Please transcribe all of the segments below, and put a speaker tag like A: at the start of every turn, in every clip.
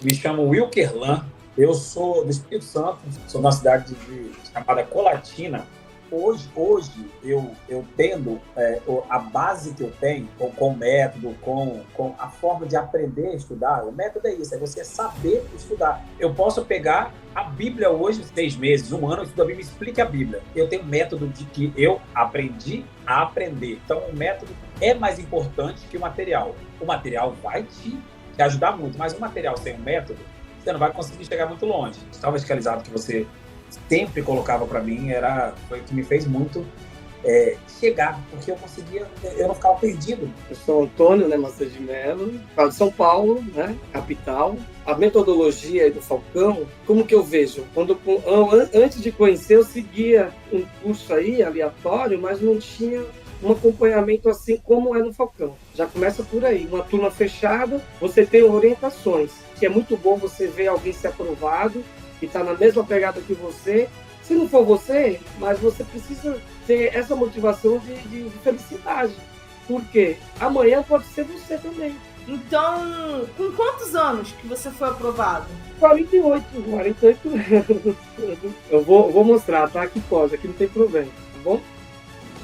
A: Me chamo Wilkerlan, eu sou do Espírito Santo, sou de uma cidade chamada Colatina. Hoje eu tendo a base que eu tenho com o método, com a forma de aprender a estudar. O método é isso, é você saber estudar. Eu posso pegar a Bíblia hoje, 6 meses, 1 ano, eu estudo a Bíblia, explica a Bíblia. Eu tenho um método de que eu aprendi a aprender. Então, o método é mais importante que o material. O material vai te ajudar muito, mas o material sem um método, você não vai conseguir chegar muito longe. O estado verticalizado que você sempre colocava para mim foi o que me fez muito chegar, porque eu não ficava perdido.
B: Eu sou Antônio, né, Macedo de Mello, falo de São Paulo, né, capital. A metodologia do Falcão, como que eu vejo? Antes de conhecer, eu seguia um curso aí, aleatório, mas não tinha um acompanhamento assim como é no Falcão. Já começa por aí, uma turma fechada, você tem orientações, que é muito bom você ver alguém ser aprovado, que está na mesma pegada que você. Se não for você, mas você precisa ter essa motivação de felicidade. Porque amanhã pode ser você também.
C: Então, com quantos anos que você foi aprovado?
B: 48 anos. Eu vou mostrar, tá? Aqui pode, aqui não tem problema, tá bom?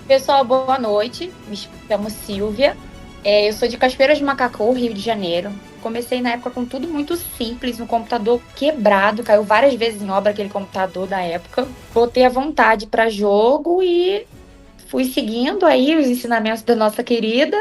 D: Pessoal, boa noite. Me chamo Silvia. Eu sou de Cachoeiras de Macacu, Rio de Janeiro. Comecei na época com tudo muito simples, um computador quebrado, caiu várias vezes em obra aquele computador da época. Botei a vontade para jogo e fui seguindo aí os ensinamentos da nossa querida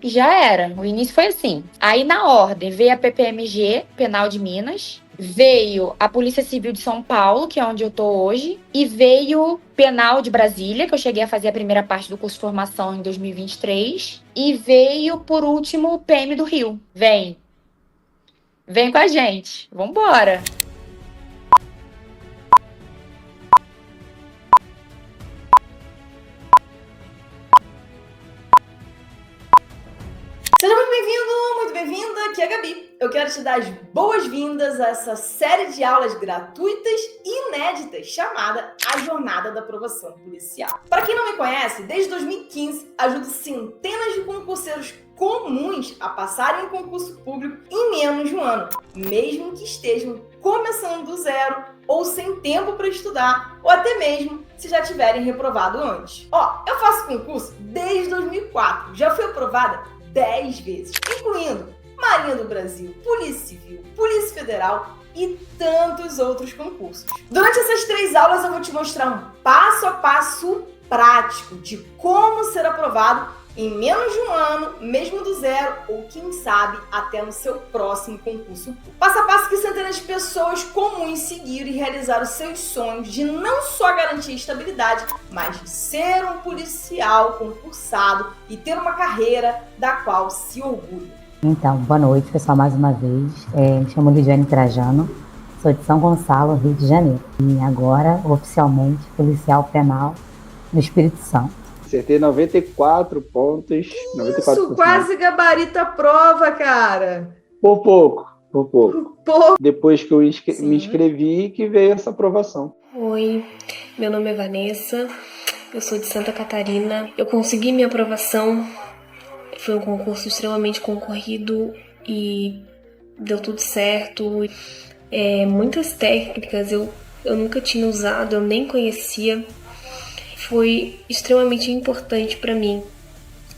D: e já era. O início foi assim. Aí na ordem veio a PPMG, Penal de Minas, veio a Polícia Civil de São Paulo, que é onde eu tô hoje, e veio Penal de Brasília, que eu cheguei a fazer a primeira parte do curso de formação em 2023, e veio, por último, o PM do Rio. Vem com a gente, vambora!
C: Seja muito bem-vindo, muito bem-vinda, aqui é a Gabi. Eu quero te dar as boas-vindas a essa série de aulas gratuitas e inéditas chamada A Jornada da Aprovação Policial. Para quem não me conhece, desde 2015 ajudo centenas de concurseiros comuns a passarem em concurso público em menos de um ano, mesmo que estejam começando do zero ou sem tempo para estudar, ou até mesmo se já tiverem reprovado antes. Eu faço concurso desde 2004, já fui aprovada 10 vezes, incluindo Marinha do Brasil, Polícia Civil, Polícia Federal e tantos outros concursos. Durante essas 3 aulas eu vou te mostrar um passo a passo prático de como ser aprovado em menos de um ano, mesmo do zero, ou quem sabe até no seu próximo concurso público. Passo a passo que centenas de pessoas comuns seguiram e realizaram seus sonhos de não só garantir estabilidade, mas de ser um policial concursado e ter uma carreira da qual se orgulha.
E: Então, boa noite, pessoal, mais uma vez. Me chamo Lidiane Trajano, sou de São Gonçalo, Rio de Janeiro. E agora, oficialmente, policial penal no Espírito Santo.
F: Acertei 94 pontos.
C: Isso, quase gabarita a prova, cara.
F: Por pouco. Depois que eu me inscrevi, que veio essa aprovação.
G: Oi, meu nome é Vanessa, eu sou de Santa Catarina. Eu consegui minha aprovação, foi um concurso extremamente concorrido e deu tudo certo. Muitas técnicas eu nunca tinha usado, eu nem conhecia. Foi extremamente importante para mim,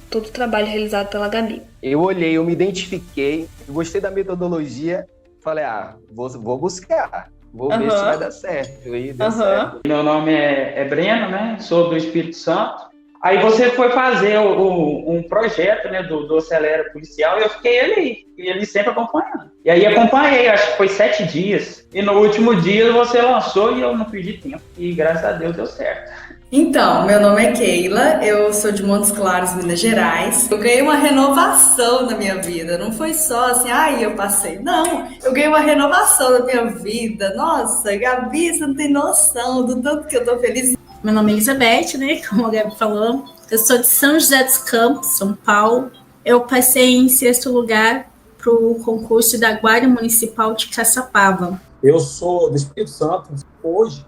G: todo o trabalho realizado pela Gabi.
H: Eu olhei, eu me identifiquei, gostei da metodologia, falei, vou buscar, vou ver se vai dar certo. E deu certo.
I: Meu nome é Breno, né? Sou do Espírito Santo. Aí você foi fazer um projeto, né, do Acelera Policial e eu fiquei ali sempre acompanhando. E aí acompanhei, acho que foi 7 dias. E no último dia você lançou e eu não perdi tempo. E graças a Deus deu certo.
J: Então, meu nome é Keila, eu sou de Montes Claros, Minas Gerais. Eu ganhei uma renovação na minha vida, não foi só assim, eu passei. Não, eu ganhei uma renovação na minha vida. Nossa, Gabi, você não tem noção do tanto que eu tô feliz.
K: Meu nome é Elizabeth, né, como a Gabi falou. Eu sou de São José dos Campos, São Paulo. Eu passei em 6º lugar pro concurso da Guarda Municipal de Caçapava.
A: Eu sou do Espírito Santo. Hoje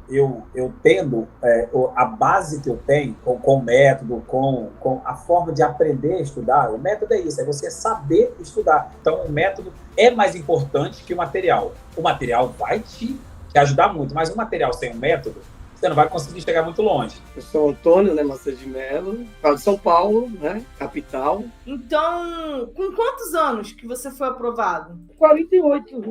A: eu tendo a base que eu tenho com o método, com a forma de aprender a estudar. O método é isso, é você saber estudar. Então, o método é mais importante que o material. O material vai te ajudar muito, mas o material sem o método, você não vai conseguir chegar muito longe.
B: Eu sou Antônio, né, Macedo de Mello, falo de São Paulo, né, capital.
C: Então, com quantos anos que você foi aprovado?
B: 48 anos.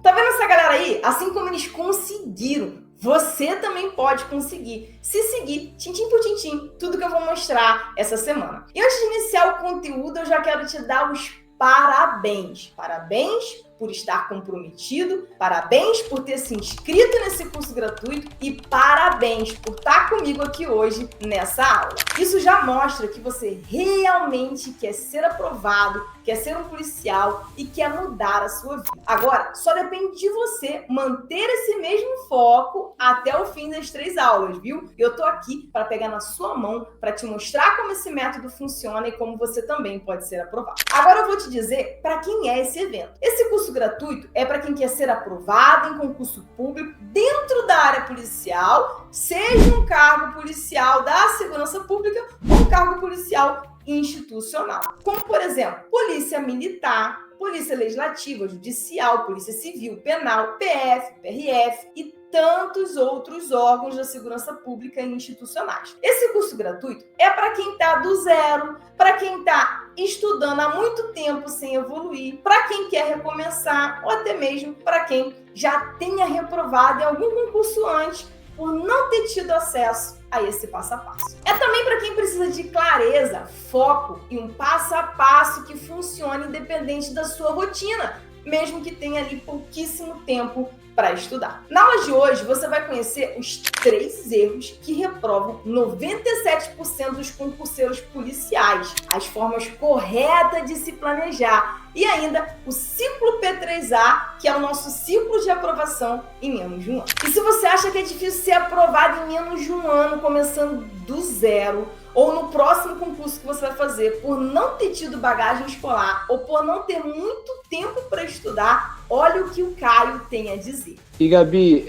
C: Tá vendo essa galera aí? Assim como eles conseguiram, você também pode conseguir. Se seguir, tintim por tintim, tudo que eu vou mostrar essa semana. E antes de iniciar o conteúdo, eu já quero te dar os parabéns. Parabéns por estar comprometido, parabéns por ter se inscrito nesse curso gratuito e parabéns por estar comigo aqui hoje nessa aula. Isso já mostra que você realmente quer ser aprovado, quer ser um policial e quer mudar a sua vida. Agora, só depende de você manter esse mesmo foco até o fim das 3 aulas, viu? Eu tô aqui para pegar na sua mão, para te mostrar como esse método funciona e como você também pode ser aprovado. Agora eu vou te dizer para quem é esse evento. Esse curso gratuito é para quem quer ser aprovado em concurso público dentro da área policial, seja um cargo policial da segurança pública ou um cargo policial institucional. Como, por exemplo, polícia militar, polícia legislativa, judicial, polícia civil, penal, PF, PRF e tantos outros órgãos da segurança pública e institucionais. Esse curso gratuito é para quem está do zero, para quem está estudando há muito tempo sem evoluir, para quem quer recomeçar ou até mesmo para quem já tenha reprovado em algum concurso antes por não ter tido acesso a esse passo a passo. É também para quem precisa de clareza, foco e um passo a passo que funcione independente da sua rotina, mesmo que tenha ali pouquíssimo tempo para estudar. Na aula de hoje, você vai conhecer os 3 erros que reprovam 97% dos concurseiros policiais, as formas corretas de se planejar e ainda o ciclo P3A, que é o nosso ciclo de aprovação em menos de um ano. E se você acha que é difícil ser aprovado em menos de um ano, começando do zero, ou no próximo concurso que você vai fazer, por não ter tido bagagem escolar ou por não ter muito tempo para estudar, olha o que o Caio tem a dizer.
F: E Gabi,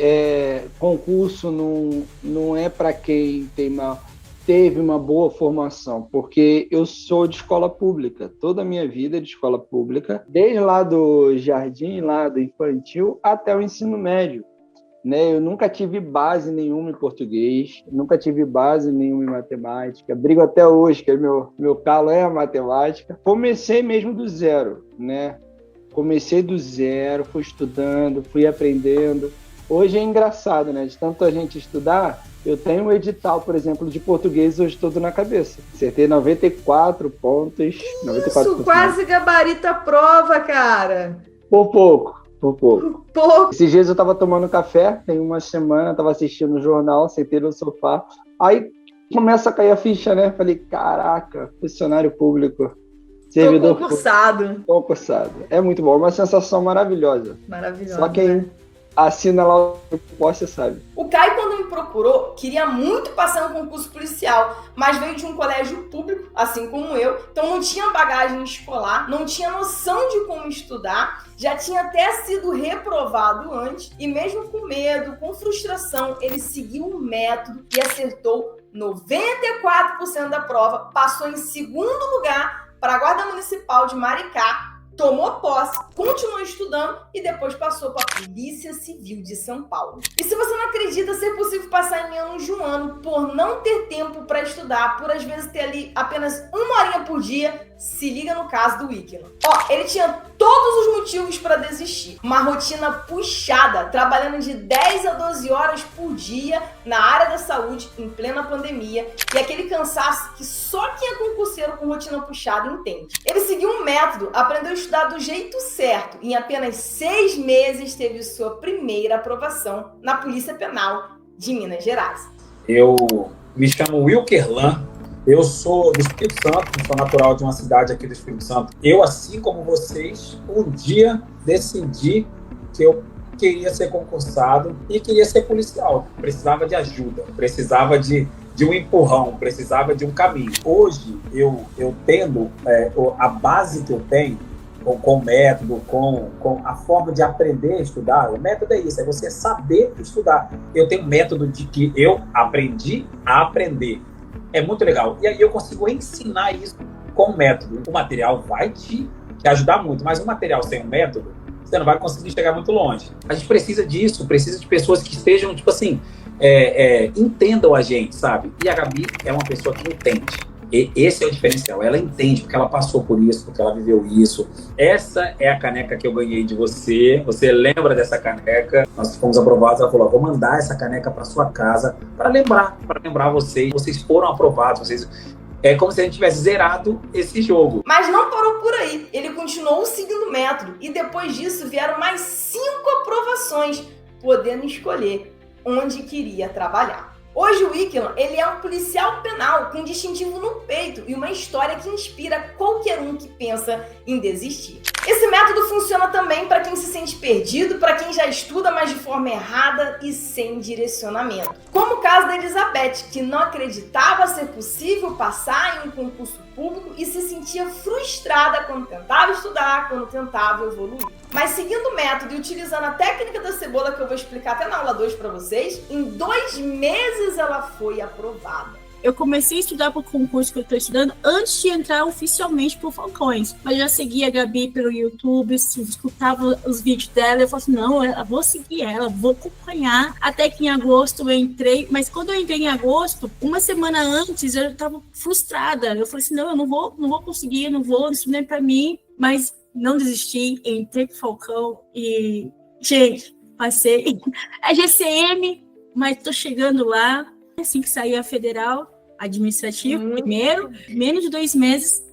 F: concurso não é para quem teve uma boa formação, porque eu sou de escola pública, toda a minha vida é de escola pública, desde lá do jardim, lá do infantil, até o ensino médio. Eu nunca tive base nenhuma em português, nunca tive base nenhuma em matemática, brigo até hoje, que meu calo é a matemática. Comecei mesmo do zero, Comecei do zero, fui estudando, fui aprendendo. Hoje é engraçado, de tanto a gente estudar, eu tenho um edital, por exemplo, de português hoje todo na cabeça. Acertei 94 pontos.
C: Isso,
F: 94
C: quase gabarita a prova, cara!
F: Por pouco. Esses dias eu tava tomando café, tem uma semana, tava assistindo o jornal, sentei no sofá, aí começa a cair a ficha, Falei, caraca, funcionário público, servidor concursado. É muito bom, uma sensação maravilhosa. Só quem assina lá o poste, sabe?
C: O Caio, quando me procurou, queria muito passar no concurso policial, mas veio de um colégio público, assim como eu, então não tinha bagagem escolar, não tinha noção de como estudar, já tinha até sido reprovado antes, e mesmo com medo, com frustração, ele seguiu o método e acertou 94% da prova, passou em segundo lugar para a Guarda Municipal de Maricá, tomou posse, continuou estudando e depois passou para a Polícia Civil de São Paulo. E se você não acredita ser possível passar em menos de um ano por não ter tempo para estudar, por às vezes ter ali apenas 1 horinha por dia, se liga no caso do Íquino. Ele tinha todos os motivos para desistir. Uma rotina puxada, trabalhando de 10 a 12 horas por dia na área da saúde em plena pandemia e aquele cansaço que só quem é concurseiro com rotina puxada entende. Ele seguiu um método, aprendeu a estudar do jeito certo e em apenas 6 meses teve sua primeira aprovação na Polícia Penal de Minas Gerais.
A: Eu me chamo Wilkerlan. Eu sou do Espírito Santo, sou natural de uma cidade aqui do Espírito Santo. Eu, assim como vocês, um dia decidi que eu queria ser concursado e queria ser policial. Precisava de ajuda, precisava de um empurrão, precisava de um caminho. Hoje, eu tendo a base que eu tenho com o método, com a forma de aprender a estudar. O método é isso, é você saber estudar. Eu tenho um método de que eu aprendi a aprender. É muito legal. E aí eu consigo ensinar isso com o método. O material vai te ajudar muito, mas o material sem um método, você não vai conseguir chegar muito longe. A gente precisa disso, precisa de pessoas que estejam, tipo assim, entendam a gente, sabe? E a Gabi é uma pessoa que entende. E esse é o diferencial. Ela entende porque ela passou por isso, porque ela viveu isso. Essa é a caneca que eu ganhei de você. Você lembra dessa caneca? Nós fomos aprovados. Ela falou: vou mandar essa caneca para sua casa para lembrar vocês. Vocês foram aprovados. Vocês... É como se a gente tivesse zerado esse jogo.
C: Mas não parou por aí. Ele continuou seguindo o método. E depois disso vieram mais 5 aprovações, podendo escolher onde queria trabalhar. Hoje o Iquilon, ele é um policial penal com distintivo no peito e uma história que inspira qualquer um que pensa em desistir. Esse método funciona também para quem se sente perdido, para quem já estuda, mas de forma errada e sem direcionamento. Como o caso da Elizabeth, que não acreditava ser possível passar em um concurso público e se sentia frustrada quando tentava estudar, quando tentava evoluir. Mas seguindo o método e utilizando a técnica da cebola, que eu vou explicar até na aula 2 para vocês, em 2 meses ela foi aprovada.
K: Eu comecei a estudar para o concurso que eu estou estudando antes de entrar oficialmente para o Falcões. Mas já seguia a Gabi pelo YouTube, escutava os vídeos dela. Eu falei assim, não, eu vou seguir ela, vou acompanhar. Até que em agosto eu entrei. Mas quando eu entrei em agosto, uma semana antes, eu estava frustrada. Eu falei assim, não, eu não vou conseguir, isso não é para mim. Mas não desisti, entrei para o Falcão e, gente, passei a GCM, mas estou chegando lá. Assim que sair a federal, administrativo, primeiro, menos de 2 meses,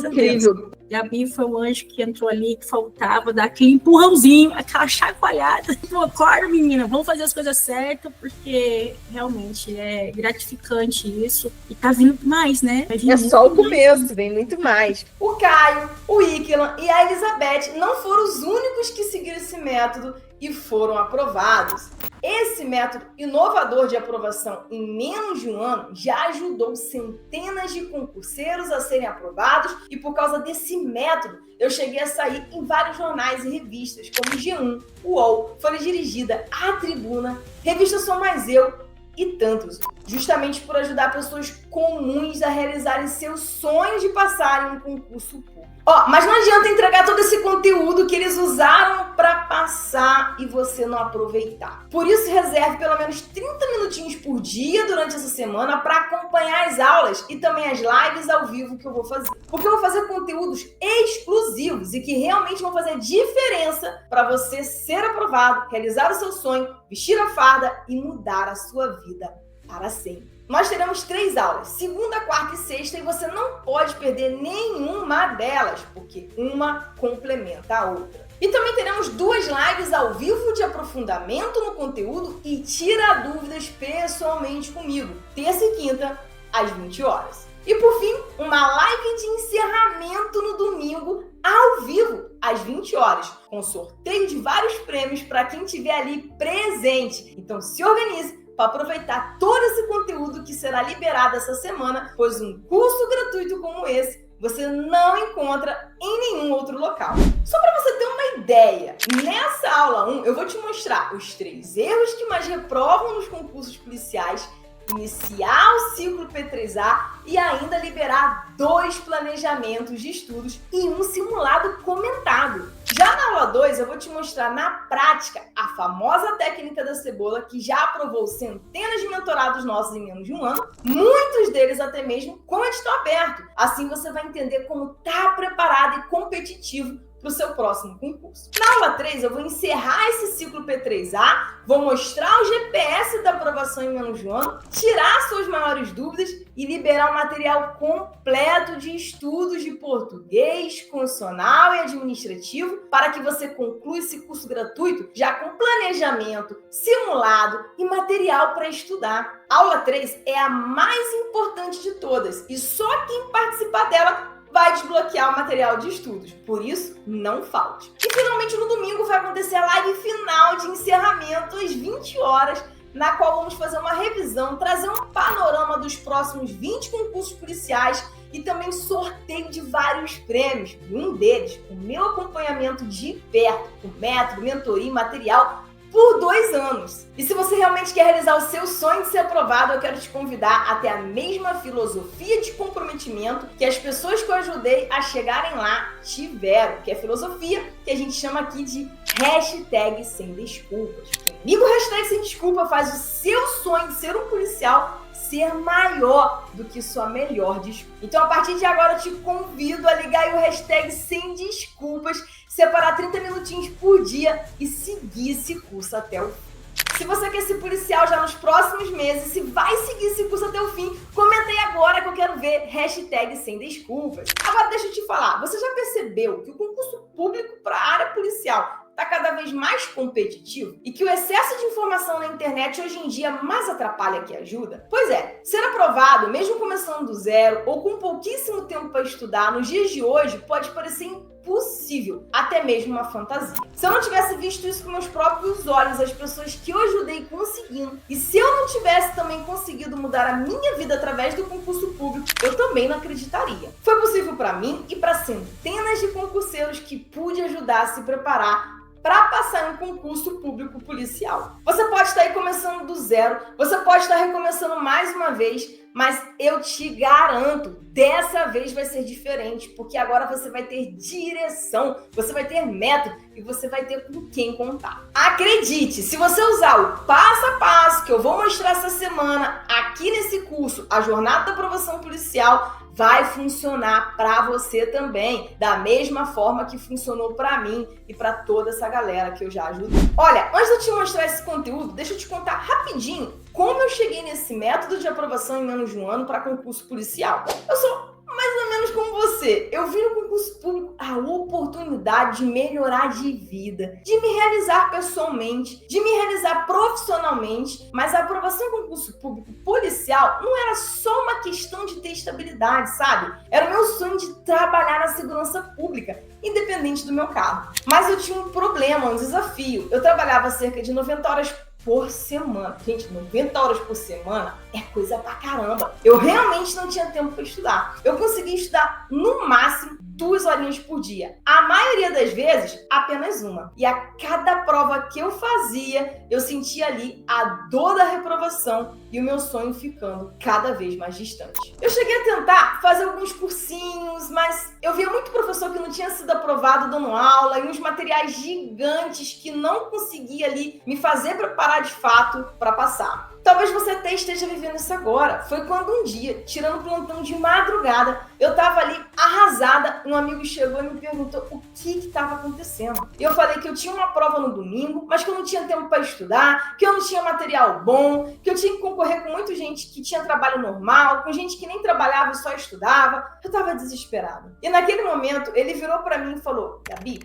K: incrível. Gabi foi um anjo que entrou ali, que faltava dar aquele empurrãozinho, aquela chacoalhada. Pô, acorda, menina, vamos fazer as coisas certas, porque realmente é gratificante isso. E tá vindo mais, né?
C: É só o começo, vem muito mais. O Caio, o Iquilon e a Elizabeth não foram os únicos que seguiram esse método e foram aprovados. Esse método inovador de aprovação em menos de um ano já ajudou centenas de concurseiros a serem aprovados e por causa desse método eu cheguei a sair em vários jornais e revistas como G1, UOL, Folha Dirigida, A Tribuna, Revista Sou Mais Eu e tantos, justamente por ajudar pessoas comuns a realizarem seus sonhos de passarem um concurso público. Mas não adianta entregar todo esse conteúdo que eles usaram para passar e você não aproveitar. Por isso, reserve pelo menos 30 minutinhos por dia durante essa semana para acompanhar as aulas e também as lives ao vivo que eu vou fazer. Porque eu vou fazer conteúdos exclusivos e que realmente vão fazer diferença para você ser aprovado, realizar o seu sonho, vestir a farda e mudar a sua vida para sempre. Nós teremos 3 aulas, segunda, quarta e sexta, e você não pode perder nenhuma delas, porque uma complementa a outra. E também teremos 2 lives ao vivo de aprofundamento no conteúdo e tira dúvidas pessoalmente comigo, terça e quinta, às 20 horas. E por fim, uma live de encerramento no domingo, ao vivo, às 20 horas, com sorteio de vários prêmios para quem estiver ali presente. Então se organize para aproveitar todo esse conteúdo que será liberado essa semana, pois um curso gratuito como esse você não encontra em nenhum outro local. Só para você ter uma ideia, nessa aula 1 eu vou te mostrar os 3 erros que mais reprovam nos concursos policiais, iniciar o ciclo P3A e ainda liberar 2 planejamentos de estudos e um simulado comentado. Já na aula 2, eu vou te mostrar na prática a famosa técnica da cebola, que já aprovou centenas de mentorados nossos em menos de um ano, muitos deles até mesmo com edital aberto. Assim você vai entender como tá preparado e competitivo para o seu próximo concurso. Na aula 3, eu vou encerrar esse ciclo P3A, vou mostrar o GPS da aprovação em menos de um ano, tirar suas maiores dúvidas e liberar um material completo de estudos de português, constitucional e administrativo para que você conclua esse curso gratuito já com planejamento, simulado e material para estudar. A aula 3 é a mais importante de todas e só quem participar dela vai desbloquear o material de estudos, por isso não falte. E finalmente no domingo vai acontecer a live final de encerramento às 20 horas, na qual vamos fazer uma revisão, trazer um panorama dos dos próximos 20 concursos policiais e também sorteio de vários prêmios. E um deles, o meu acompanhamento de perto, com método, mentoria e material por 2 anos. E se você realmente quer realizar o seu sonho de ser aprovado, eu quero te convidar a ter a mesma filosofia de comprometimento que as pessoas que eu ajudei a chegarem lá tiveram, que é a filosofia que a gente chama aqui de hashtag sem desculpas. Comigo, hashtag sem desculpa faz o seu sonho de ser um policial ser maior do que sua melhor desculpa. Então, a partir de agora, eu te convido a ligar aí o hashtag sem desculpas, separar 30 minutinhos por dia e seguir esse curso até o fim. Se você quer ser policial já nos próximos meses, se vai seguir esse curso até o fim, comenta aí agora que eu quero ver hashtag sem desculpas. Agora, deixa eu te falar, você já percebeu que o concurso público para a área policial está cada vez mais competitivo e que o excesso de informação na internet hoje em dia mais atrapalha que ajuda? Pois é, ser aprovado, mesmo começando do zero ou com pouquíssimo tempo para estudar, nos dias de hoje pode parecer impossível, até mesmo uma fantasia. Se eu não tivesse visto isso com meus próprios olhos, as pessoas que eu ajudei conseguindo, e se eu não tivesse também conseguido mudar a minha vida através do concurso público, eu também não acreditaria. Foi possível para mim e para centenas de concurseiros que pude ajudar a se preparar para passar em um concurso público policial. Você pode estar aí começando do zero, você pode estar recomeçando mais uma vez, mas eu te garanto, dessa vez vai ser diferente, porque agora você vai ter direção, você vai ter método e você vai ter com quem contar. Acredite, se você usar o passo a passo que eu vou mostrar essa semana aqui nesse curso, a Jornada da Aprovação Policial, vai funcionar para você também, da mesma forma que funcionou para mim e para toda essa galera que eu já ajudei. Olha, antes de eu te mostrar esse conteúdo, deixa eu te contar rapidinho como eu cheguei nesse método de aprovação em menos de um ano para concurso policial. Eu sou mais ou menos como você. Eu vi no concurso público a oportunidade de melhorar de vida, de me realizar pessoalmente, de me realizar profissionalmente, mas a aprovação em concurso público policial não era só uma questão de ter estabilidade, sabe? Era o meu sonho de trabalhar na segurança pública, independente do meu cargo. Mas eu tinha um problema, um desafio. Eu trabalhava cerca de 90 horas por semana. Gente, 90 horas por semana é coisa pra caramba. Eu realmente não tinha tempo para estudar. Eu conseguia estudar no máximo 2 horinhas por dia. A maioria das vezes, apenas uma. E a cada prova que eu fazia, eu sentia ali a dor da reprovação e o meu sonho ficando cada vez mais distante. Eu cheguei a tentar fazer alguns cursinhos, mas eu via muito professor que não tinha sido aprovado dando aula e uns materiais gigantes que não conseguia ali me fazer preparar de fato para passar. Talvez você até esteja vivendo isso agora. Foi quando um dia, tirando plantão de madrugada, eu tava ali arrasada, um amigo chegou e me perguntou o que estava acontecendo. E eu falei que eu tinha uma prova no domingo, mas que eu não tinha tempo para estudar, que eu não tinha material bom, que eu tinha que concorrer com muita gente que tinha trabalho normal, com gente que nem trabalhava e só estudava. Eu tava desesperada. E naquele momento, ele virou para mim e falou: Gabi,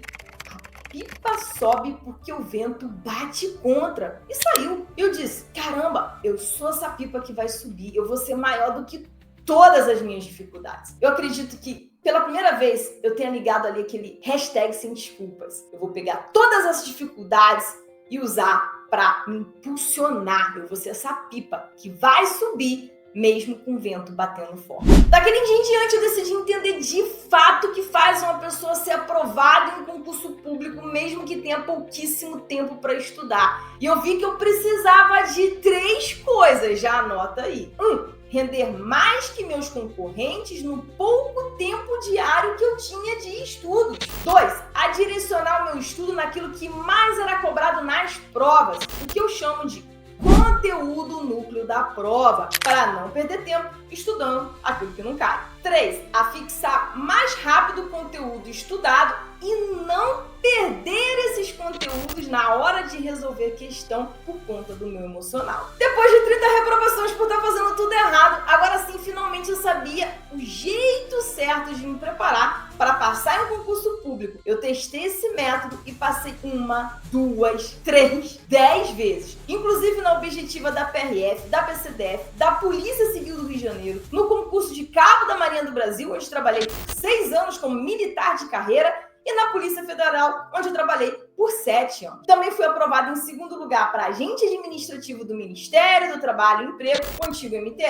C: pipa sobe porque o vento bate contra. E saiu. Eu disse, caramba, eu sou essa pipa que vai subir. Eu vou ser maior do que todas as minhas dificuldades. Eu acredito que, pela primeira vez, eu tenha ligado ali aquele hashtag sem desculpas. Eu vou pegar todas essas dificuldades e usar para me impulsionar. Eu vou ser essa pipa que vai subir mesmo com o vento batendo forte. Daquele dia em diante, eu decidi entender de fato o que faz uma pessoa ser aprovada em um concurso público, mesmo que tenha pouquíssimo tempo para estudar. E eu vi que eu precisava de 3 coisas, já anota aí. 1. Render mais que meus concorrentes no pouco tempo diário que eu tinha de estudo. 2. A direcionar o meu estudo naquilo que mais era cobrado nas provas, o que eu chamo de conteúdo núcleo da prova, para não perder tempo estudando aquilo que não cai. 3. A fixar mais rápido o conteúdo estudado e não perder esses conteúdos na hora de resolver questão por conta do meu emocional. Depois de 30 reprovações por estar fazendo tudo errado, agora sim, finalmente eu sabia o jeito certo de me preparar para passar em um concurso público. Eu testei esse método e passei 1, 2, 3, 10 vezes. Inclusive na objetiva da PRF, da PCDF, da Polícia Civil do Rio de Janeiro, no concurso de Cabo da Marinha do Brasil, onde trabalhei 6 anos como militar de carreira, e na Polícia Federal, onde eu trabalhei por por 7 anos. Também fui aprovada em segundo lugar para agente administrativo do Ministério do Trabalho e Emprego, o antigo MTE,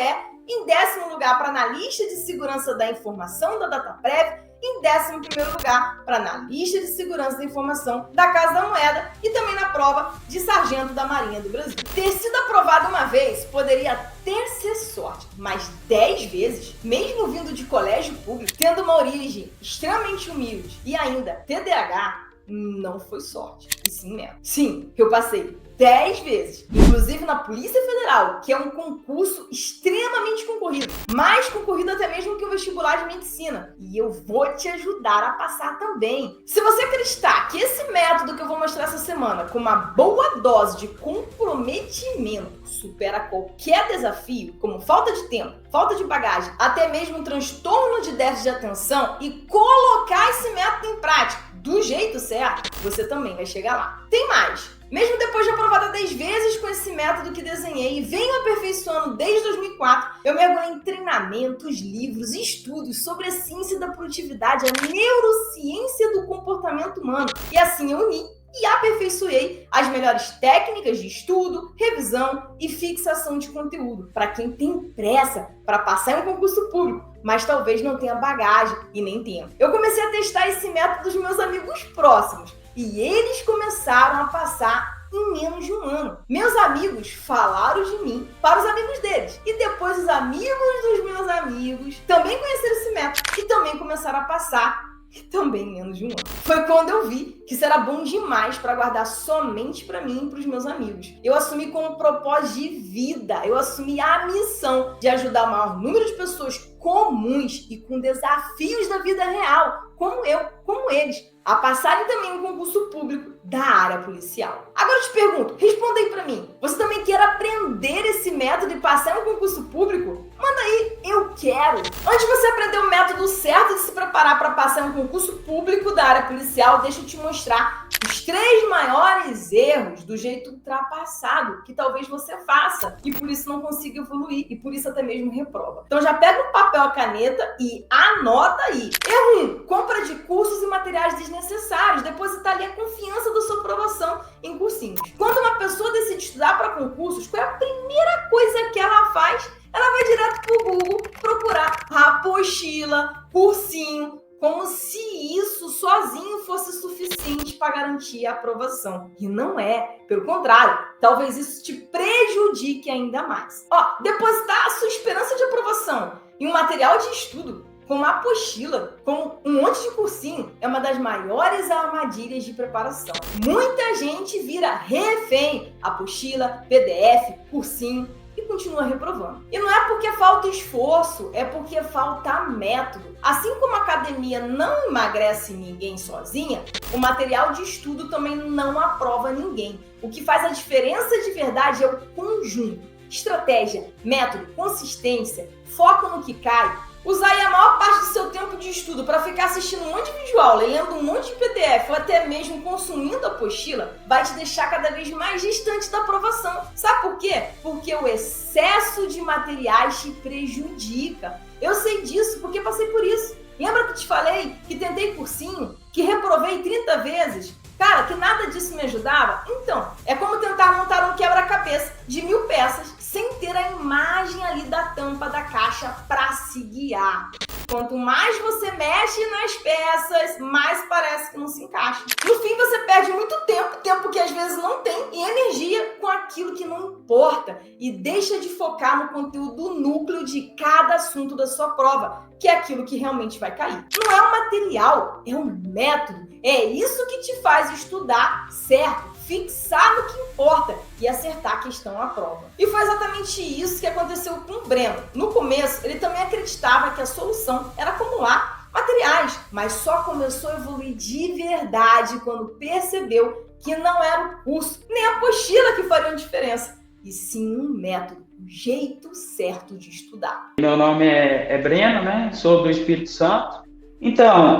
C: em 10º lugar para analista de segurança da informação da Dataprev, em 11º lugar para analista de segurança da informação da Casa da Moeda e também na prova de sargento da Marinha do Brasil. Ter sido aprovado uma vez poderia até ser sorte, mas 10 vezes, mesmo vindo de colégio público, tendo uma origem extremamente humilde e ainda TDAH, não foi sorte, e sim mesmo. Sim, eu passei 10 vezes, inclusive na Polícia Federal, que é um concurso extremamente concorrido, mais concorrido até mesmo que o vestibular de medicina. E eu vou te ajudar a passar também. Se você acreditar que esse método que eu vou mostrar essa semana, com uma boa dose de comprometimento, supera qualquer desafio, como falta de tempo, falta de bagagem, até mesmo um transtorno de déficit de atenção, e colocar esse método em prática do jeito certo, você também vai chegar lá. Tem mais. Mesmo depois de aprovada 10 vezes com esse método que desenhei e venho aperfeiçoando desde 2004, eu mergulhei em treinamentos, livros e estudos sobre a ciência da produtividade, a neurociência do comportamento humano. E assim eu uni e aperfeiçoei as melhores técnicas de estudo, revisão e fixação de conteúdo para quem tem pressa para passar em um concurso público, mas talvez não tenha bagagem e nem tempo. Eu comecei a testar esse método dos meus amigos próximos e eles começaram a passar em menos de um ano. Meus amigos falaram de mim para os amigos deles. E depois os amigos dos meus amigos também conheceram esse método e também começaram a passar e também em menos de um ano. Foi quando eu vi que isso era bom demais para guardar somente para mim e para os meus amigos. Eu assumi como propósito de vida, eu assumi a missão de ajudar o maior número de pessoas comuns e com desafios da vida real, como eu, como eles, a passarem também um concurso público da área policial. Agora eu te pergunto, responda aí pra mim. Você também quer aprender esse método e passar em um concurso público? Manda aí, eu quero! Antes de você aprender o método certo de se preparar para passar em um concurso público da área policial, deixa eu te mostrar os 3 maiores erros do jeito ultrapassado que talvez você faça e por isso não consiga evoluir e por isso até mesmo reprova. Então já pega um papel, a caneta e anota aí. Erro 1, compra de cursos e materiais desnecessários, depositar ali a confiança da sua aprovação em cursinhos. Quando uma pessoa decide estudar para concursos, qual é a primeira coisa que ela faz? Ela vai direto pro Google procurar apostila, cursinho, como se isso sozinho fosse suficiente para garantir a aprovação. E não é. Pelo contrário, talvez isso te prejudique ainda mais. Depositar a sua esperança de aprovação em um material de estudo, com uma apostila, com um monte de cursinho, é uma das maiores armadilhas de preparação. Muita gente vira refém, apostila, PDF, cursinho, e continua reprovando. E não é porque falta esforço, é porque falta método. Assim como a academia não emagrece ninguém sozinha, o material de estudo também não aprova ninguém. O que faz a diferença de verdade é o conjunto. Estratégia, método, consistência, foco no que cai. Usar aí a maior parte do seu tempo de estudo para ficar assistindo um monte de videoaula, lendo um monte de PDF ou até mesmo consumindo a apostila, vai te deixar cada vez mais distante da aprovação. Sabe por quê? Porque o excesso de materiais te prejudica. Eu sei disso porque passei por isso. Lembra que te falei que tentei cursinho, que reprovei 30 vezes? Cara, que nada disso me ajudava? Então, é como tentar montar um quebra-cabeça de 1000 peças sem ter a imagem ali da tampa da caixa para se guiar. Quanto mais você mexe nas peças, mais parece que não se encaixa. No fim, você perde muito tempo que às vezes não tem, e energia com aquilo que não importa. E deixa de focar no conteúdo núcleo de cada assunto da sua prova, que é aquilo que realmente vai cair. Não é um material, é um método. É isso que te faz estudar certo, fixar no que importa e acertar a questão à prova. E foi exatamente isso que aconteceu com o Breno. No começo, ele também acreditava que a solução era acumular materiais, mas só começou a evoluir de verdade quando percebeu que não era o curso nem a apostila que fariam diferença, e sim um método, um jeito certo de estudar.
I: Meu nome é Breno, né? Sou do Espírito Santo. Então,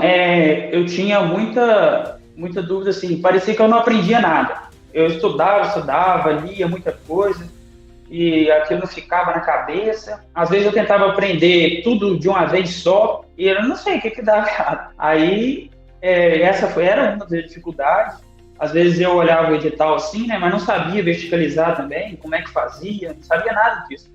I: eu tinha muita dúvida, assim, parecia que eu não aprendia nada. Eu estudava, lia muita coisa, e aquilo não ficava na cabeça. Às vezes eu tentava aprender tudo de uma vez só, e eu não sei o que dava errado. Aí, era uma das dificuldades. Às vezes eu olhava o edital assim, né, mas não sabia verticalizar também, como é que fazia, não sabia nada disso.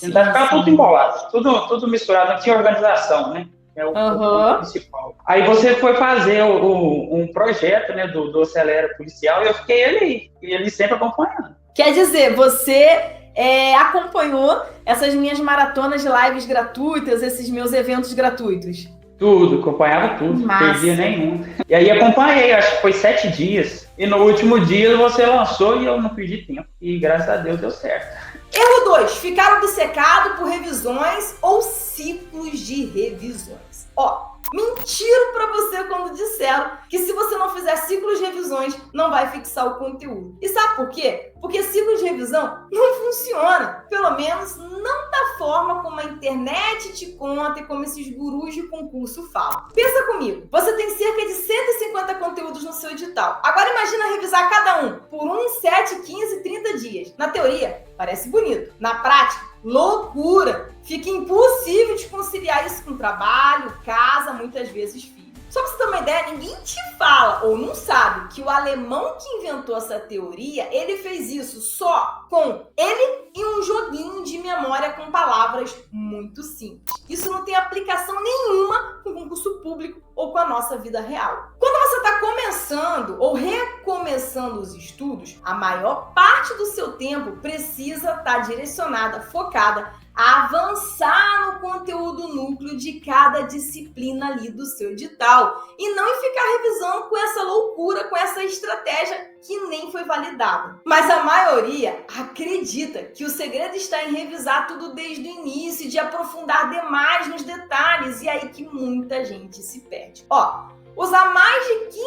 I: Tentar ficar tudo embolado, tudo misturado, não tinha organização, né? É o ponto principal. Aí você foi fazer um projeto, né, do Acelera Policial, e eu fiquei ele sempre acompanhando.
C: Quer dizer, você acompanhou essas minhas maratonas de lives gratuitas, esses meus eventos gratuitos?
I: Tudo, acompanhava tudo, não perdia nenhum. E aí acompanhei, acho que foi 7 dias. E no último dia você lançou e eu não perdi tempo. E graças a Deus deu certo.
C: Erro 2. Ficar obcecado por revisões ou ciclos de revisões. Mentiram pra você quando disseram que se você não fizer ciclos de revisões, não vai fixar o conteúdo. E sabe por quê? Porque ciclo de revisão não funciona. Pelo menos não da forma como a internet te conta e como esses gurus de concurso falam. Pensa comigo, você tem cerca de 150 conteúdos no seu edital. Agora imagina revisar cada um por 1, 7, 15, 30 dias. Na teoria, parece bonito. Na prática, loucura! Fica impossível de conciliar isso com trabalho, casa, muitas vezes filho. Só pra você ter uma ideia, ninguém te fala ou não sabe que o alemão que inventou essa teoria, ele fez isso só com ele e um joguinho de memória com palavras muito simples. Isso não tem aplicação nenhuma com o concurso público ou com a nossa vida real. Quando você está começando ou recomeçando os estudos, a maior parte do seu tempo precisa estar direcionada, focada a avançar no conteúdo núcleo de cada disciplina ali do seu edital e não em ficar revisando com essa loucura, com essa estratégia que nem foi validada. Mas a maioria acredita que o segredo está em revisar tudo desde o início, de aprofundar demais nos detalhes, e aí que muita gente se perde. Usar mais de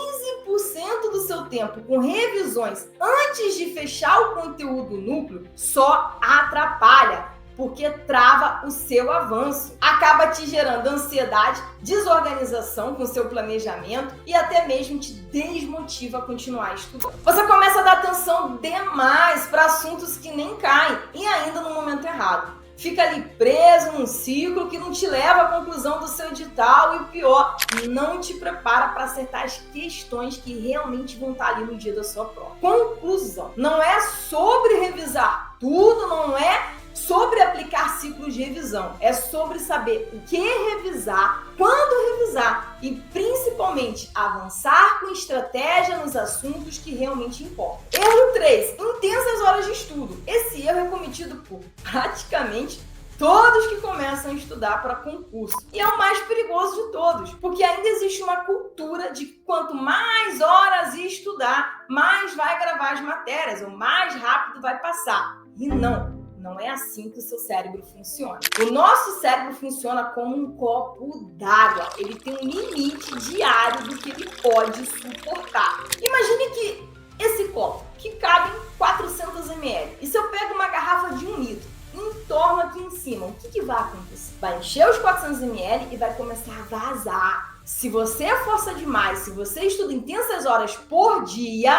C: 15% do seu tempo com revisões antes de fechar o conteúdo núcleo só atrapalha, porque trava o seu avanço. Acaba te gerando ansiedade, desorganização com seu planejamento e até mesmo te desmotiva a continuar estudando. Você começa a dar atenção demais para assuntos que nem caem e ainda no momento errado. Fica ali preso num ciclo que não te leva à conclusão do seu edital e o pior, não te prepara para acertar as questões que realmente vão estar ali no dia da sua prova. Conclusão, não é sobre revisar tudo, não é sobre aplicar ciclos de revisão, é sobre saber o que revisar, quando revisar e principalmente avançar com estratégia nos assuntos que realmente importam. Erro 3, intensas horas de estudo. Esse erro é cometido por praticamente todos que começam a estudar para concurso. E é o mais perigoso de todos, porque ainda existe uma cultura de que quanto mais horas estudar, mais vai gravar as matérias, ou mais rápido vai passar. E não é assim que o seu cérebro funciona. O nosso cérebro funciona como um copo d'água. Ele tem um limite diário do que ele pode suportar. Imagine que esse copo, que cabe em 400 ml, e se eu pego uma garrafa de 1 litro, entorno aqui em cima, o que vai acontecer? Vai encher os 400 ml e vai começar a vazar. Se você força demais, se você estuda intensas horas por dia,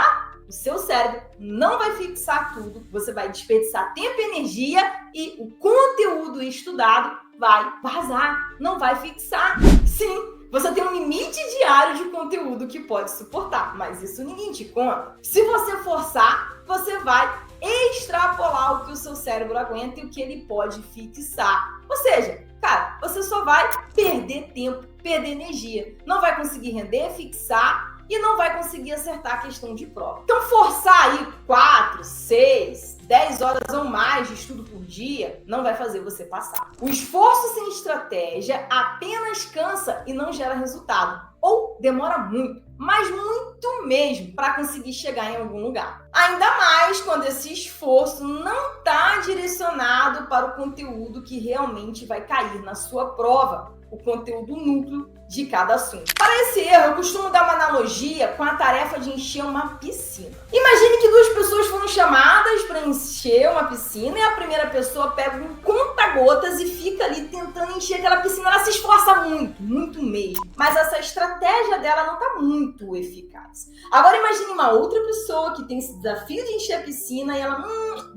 C: o seu cérebro não vai fixar tudo, você vai desperdiçar tempo e energia e o conteúdo estudado vai vazar, não vai fixar. Sim, você tem um limite diário de conteúdo que pode suportar, mas isso ninguém te conta. Se você forçar, você vai extrapolar o que o seu cérebro aguenta e o que ele pode fixar. Ou seja, cara, você só vai perder tempo, perder energia, não vai conseguir render, fixar e não vai conseguir acertar a questão de prova. Então, forçar aí 4, 6, 10 horas ou mais de estudo por dia não vai fazer você passar. O esforço sem estratégia apenas cansa e não gera resultado. Ou demora muito, mas muito mesmo, para conseguir chegar em algum lugar. Ainda mais quando esse esforço não está direcionado para o conteúdo que realmente vai cair na sua prova, o conteúdo núcleo de cada assunto. Para esse erro, eu costumo dar uma analogia com a tarefa de encher uma piscina. Imagine que 2 pessoas foram chamadas para encher uma piscina e a primeira pessoa pega um conta-gotas e fica ali tentando encher aquela piscina. Ela se esforça muito, muito mesmo. Mas essa estratégia dela não está muito eficaz. legais. Agora imagine uma outra pessoa que tem esse desafio de encher a piscina e ela,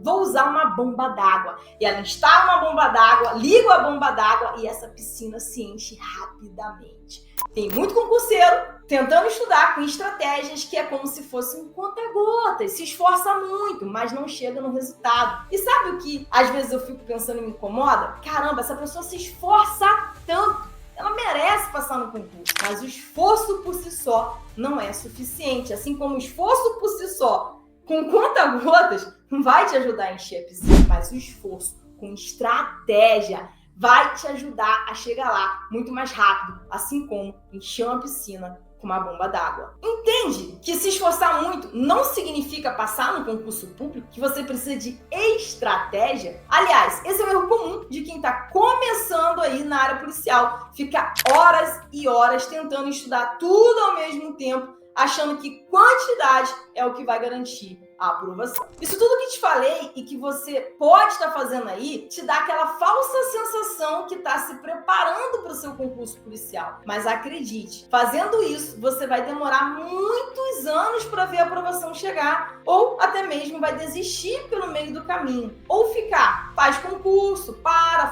C: vou usar uma bomba d'água. E ela instala uma bomba d'água, liga a bomba d'água e essa piscina se enche rapidamente. Tem muito concurseiro tentando estudar com estratégias que é como se fosse um conta-gotas, se esforça muito, mas não chega no resultado. E sabe o que às vezes eu fico pensando e me incomoda? Caramba, essa pessoa se esforça tanto, ela merece passar no concurso, mas o esforço por si só não é suficiente. Assim como o esforço por si só com conta-gotas não vai te ajudar a encher a piscina, mas o esforço com estratégia vai te ajudar a chegar lá muito mais rápido, assim como encher uma piscina com uma bomba d'água. Entende que se esforçar muito não significa passar no concurso público, que você precisa de estratégia? Aliás, esse é um erro comum de quem está começando aí na área policial. Fica horas e horas tentando estudar tudo ao mesmo tempo, achando que quantidade é o que vai garantir a aprovação. Isso tudo que te falei e que você pode estar fazendo aí te dá aquela falsa sensação que está se preparando para o seu concurso policial. Mas acredite, fazendo isso, você vai demorar muitos anos para ver a aprovação chegar, ou até mesmo vai desistir pelo meio do caminho, ou ficar, faz concurso, para,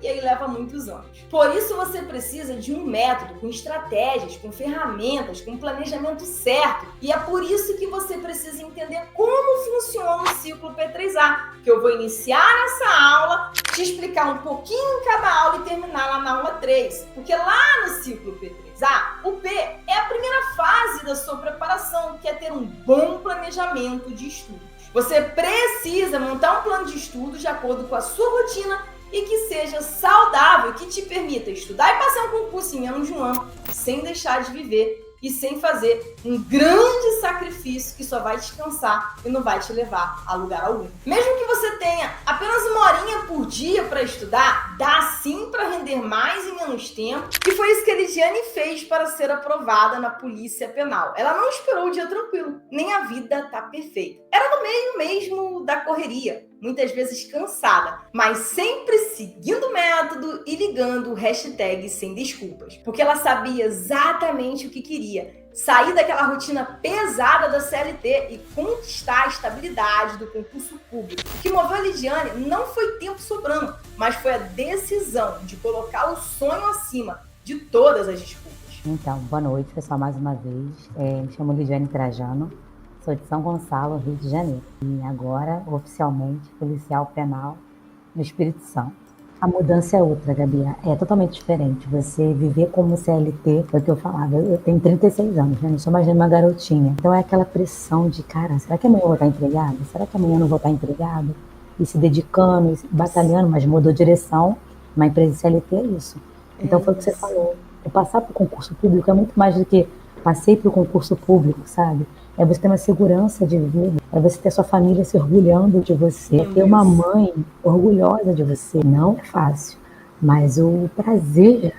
C: e aí leva muitos anos. Por isso você precisa de um método com estratégias, com ferramentas, com planejamento certo, e é por isso que você precisa entender como funciona o ciclo P3A, que eu vou iniciar nessa aula, te explicar um pouquinho em cada aula e terminar lá na aula 3. Porque lá no ciclo P3A, o P é a primeira fase da sua preparação, que é ter um bom planejamento de estudos. Você precisa montar um plano de estudos de acordo com a sua rotina e que seja saudável, que te permita estudar e passar um concurso em menos de um ano, sem deixar de viver e sem fazer um grande sacrifício que só vai te cansar e não vai te levar a lugar algum. Mesmo que você tenha apenas uma horinha por dia para estudar, dá sim para render mais em menos tempo, e foi isso que a Lidiane fez para ser aprovada na Polícia Penal. Ela não esperou o dia tranquilo, nem a vida tá perfeita. Era no meio mesmo da correria, muitas vezes cansada, mas sempre seguindo o método e ligando o hashtag sem desculpas, porque ela sabia exatamente o que queria. Sair daquela rotina pesada da CLT e conquistar a estabilidade do concurso público. O que moveu a Lidiane não foi tempo sobrando, mas foi a decisão de colocar o sonho acima de todas as desculpas.
E: Então, boa noite, pessoal, mais uma vez. Me chamo Lidiane Trajano, sou de São Gonçalo, Rio de Janeiro. E agora, oficialmente, policial penal no Espírito Santo. A mudança é outra, Gabi, é totalmente diferente. Você viver como CLT, é o que eu falava, eu tenho 36 anos, né? Não sou mais uma garotinha. Então é aquela pressão de, cara, será que amanhã eu vou estar empregada? Será que amanhã eu não vou estar empregada? E se dedicando, batalhando, mas mudou direção. Uma empresa CLT é isso. Então foi o que você falou. Eu passar para o concurso público é muito mais do que passei para o concurso público, sabe? É você ter uma segurança de vida, é você ter sua família se orgulhando de você, ter uma mãe orgulhosa de você. Não é fácil, mas o prazer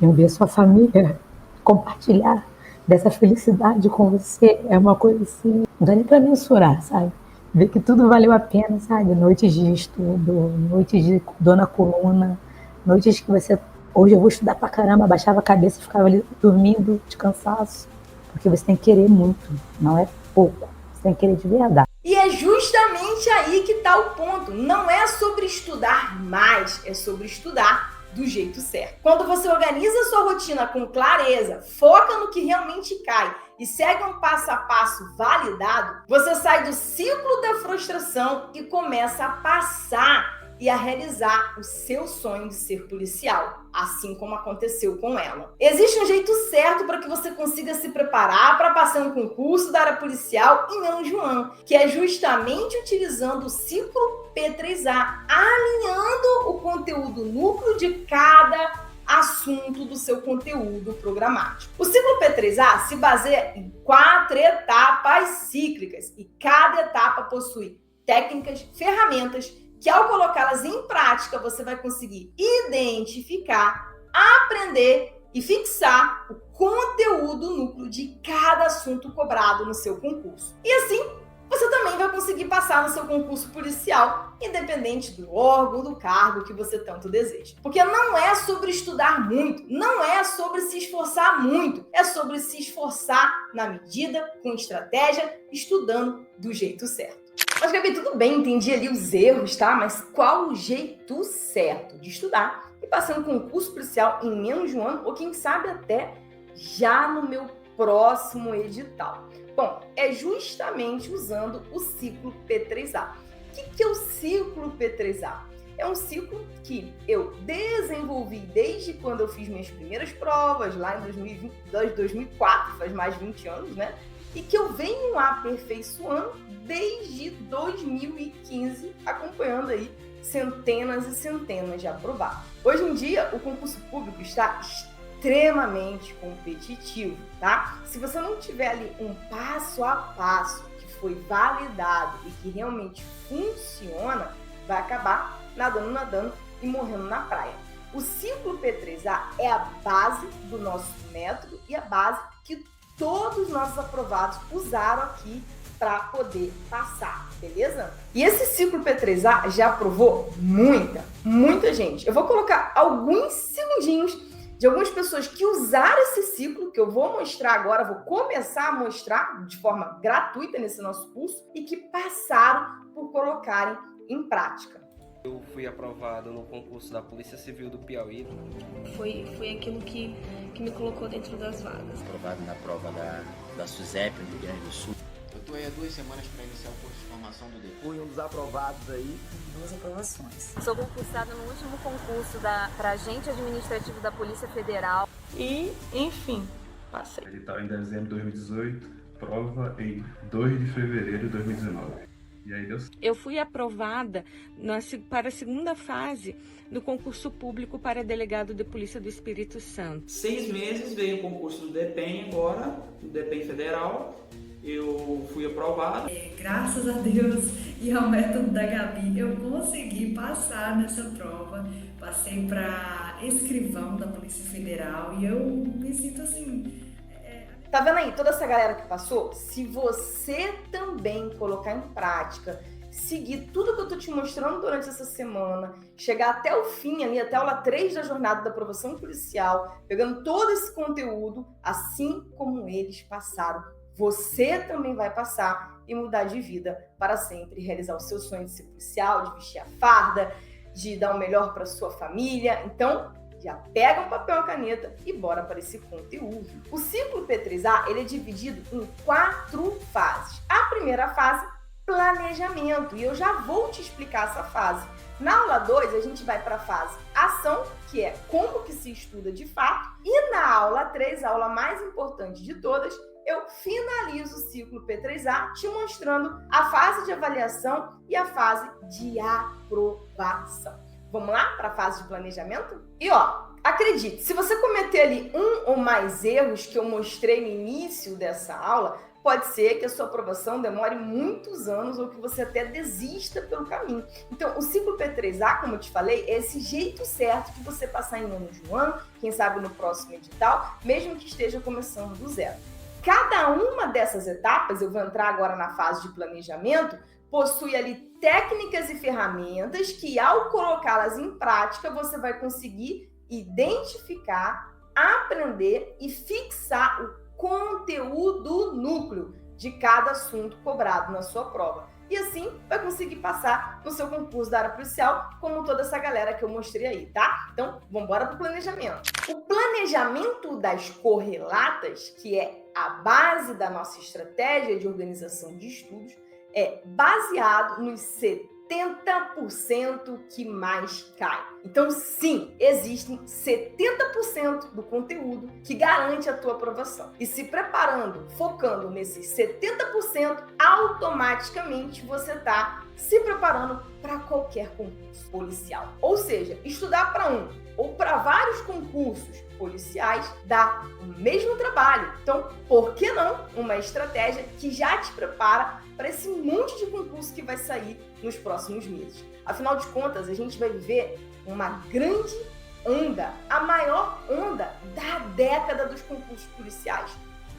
E: em ver sua família compartilhar dessa felicidade com você é uma coisa assim, não dá nem para mensurar, sabe? Ver que tudo valeu a pena, sabe? Noites de estudo, noites de dor na coluna, noites que você... Hoje eu vou estudar pra caramba, abaixava a cabeça e ficava ali dormindo de cansaço. Porque você tem que querer muito, não é pouco. Você tem que querer de verdade.
C: E é justamente aí que está o ponto. Não é sobre estudar mais, é sobre estudar do jeito certo. Quando você organiza a sua rotina com clareza, foca no que realmente cai e segue um passo a passo validado, você sai do ciclo da frustração e começa a passar e a realizar o seu sonho de ser policial, assim como aconteceu com ela. Existe um jeito certo para que você consiga se preparar para passar um concurso da área policial em menos de um ano, que é justamente utilizando o ciclo P3A, alinhando o conteúdo núcleo de cada assunto do seu conteúdo programático. O ciclo P3A se baseia em 4 etapas cíclicas e cada etapa possui técnicas, ferramentas que ao colocá-las em prática, você vai conseguir identificar, aprender e fixar o conteúdo núcleo de cada assunto cobrado no seu concurso. E assim, você também vai conseguir passar no seu concurso policial, independente do órgão, do cargo que você tanto deseja. Porque não é sobre estudar muito, não é sobre se esforçar muito, é sobre se esforçar na medida, com estratégia, estudando do jeito certo. Mas, Gabi, tudo bem, entendi ali os erros, tá? Mas qual o jeito certo de estudar e passar no concurso policial em menos de um ano, ou quem sabe até já no meu próximo edital? Bom, é justamente usando o ciclo P3A. O que é o ciclo P3A? É um ciclo que eu desenvolvi desde quando eu fiz minhas primeiras provas, lá em 2004, faz mais de 20 anos, né? E que eu venho aperfeiçoando desde 2015, acompanhando aí centenas e centenas de aprovados. Hoje em dia, o concurso público está extremamente competitivo, tá? Se você não tiver ali um passo a passo que foi validado e que realmente funciona, vai acabar nadando e morrendo na praia. O ciclo P3A é a base do nosso método e a base que todos os nossos aprovados usaram aqui para poder passar, beleza? E esse ciclo P3A já aprovou muita gente. Eu vou colocar alguns segundinhos de algumas pessoas que usaram esse ciclo, que eu vou mostrar agora, vou começar a mostrar de forma gratuita nesse nosso curso, e que passaram por colocarem em prática.
L: Eu fui aprovado no concurso da Polícia Civil do Piauí.
G: Foi aquilo que me colocou dentro das vagas.
M: Aprovado na prova da SUSEP, no Rio Grande do Sul.
N: Eu estou aí há 2 semanas para iniciar o curso de formação do DEPO.
H: Fui um dos aprovados aí.
O: 2 aprovações.
P: Sou concursada no último concurso para agente administrativo da Polícia Federal.
C: E, enfim, passei.
Q: Edital em dezembro de 2018, prova em 2 de fevereiro de 2019. E aí deu certo.
R: Eu fui aprovada para a segunda fase do concurso público para delegado de Polícia do Espírito Santo.
I: 6 meses veio o concurso do DEPEN agora, do DEPEN Federal. Eu fui aprovado.
J: Graças a Deus e ao método da Gabi, eu consegui passar nessa prova. Passei para escrivão da Polícia Federal e eu me sinto assim...
C: Tá vendo aí toda essa galera que passou? Se você também colocar em prática, seguir tudo que eu tô te mostrando durante essa semana, chegar até o fim ali, até a aula 3 da jornada da aprovação policial, pegando todo esse conteúdo, assim como eles passaram, você também vai passar e mudar de vida para sempre, realizar o seu sonho de ser policial, de vestir a farda, de dar o melhor para sua família. Então, já pega um papel e caneta e bora para esse conteúdo. O ciclo P3A ele é dividido em 4 fases. A primeira fase, planejamento, e eu já vou te explicar essa fase. Na aula 2, a gente vai para a fase ação, que é como que se estuda de fato, e na aula 3, a aula mais importante de todas, eu finalizo o ciclo P3A te mostrando a fase de avaliação e a fase de aprovação. Vamos lá para a fase de planejamento? E acredite, se você cometer ali um ou mais erros que eu mostrei no início dessa aula, pode ser que a sua aprovação demore muitos anos ou que você até desista pelo caminho. Então, o ciclo P3A, como eu te falei, é esse jeito certo de você passar em menos de um ano, quem sabe no próximo edital, mesmo que esteja começando do zero. Cada uma dessas etapas, eu vou entrar agora na fase de planejamento, possui ali técnicas e ferramentas que, ao colocá-las em prática, você vai conseguir identificar, aprender e fixar o conteúdo núcleo de cada assunto cobrado na sua prova. E assim, vai conseguir passar no seu concurso da área policial, como toda essa galera que eu mostrei aí, tá? Então, vamos embora para o planejamento. O planejamento das correlatas, que é a base da nossa estratégia de organização de estudos, é baseado nos 70% que mais cai. Então, sim, existem 70% do conteúdo que garante a tua aprovação. E se preparando, focando nesses 70%, automaticamente você está se preparando para qualquer concurso policial. Ou seja, estudar para um ou para vários concursos policiais dá o mesmo trabalho. Então, por que não uma estratégia que já te prepara para esse monte de concurso que vai sair nos próximos meses? Afinal de contas, a gente vai viver uma grande onda, a maior onda da década dos concursos policiais.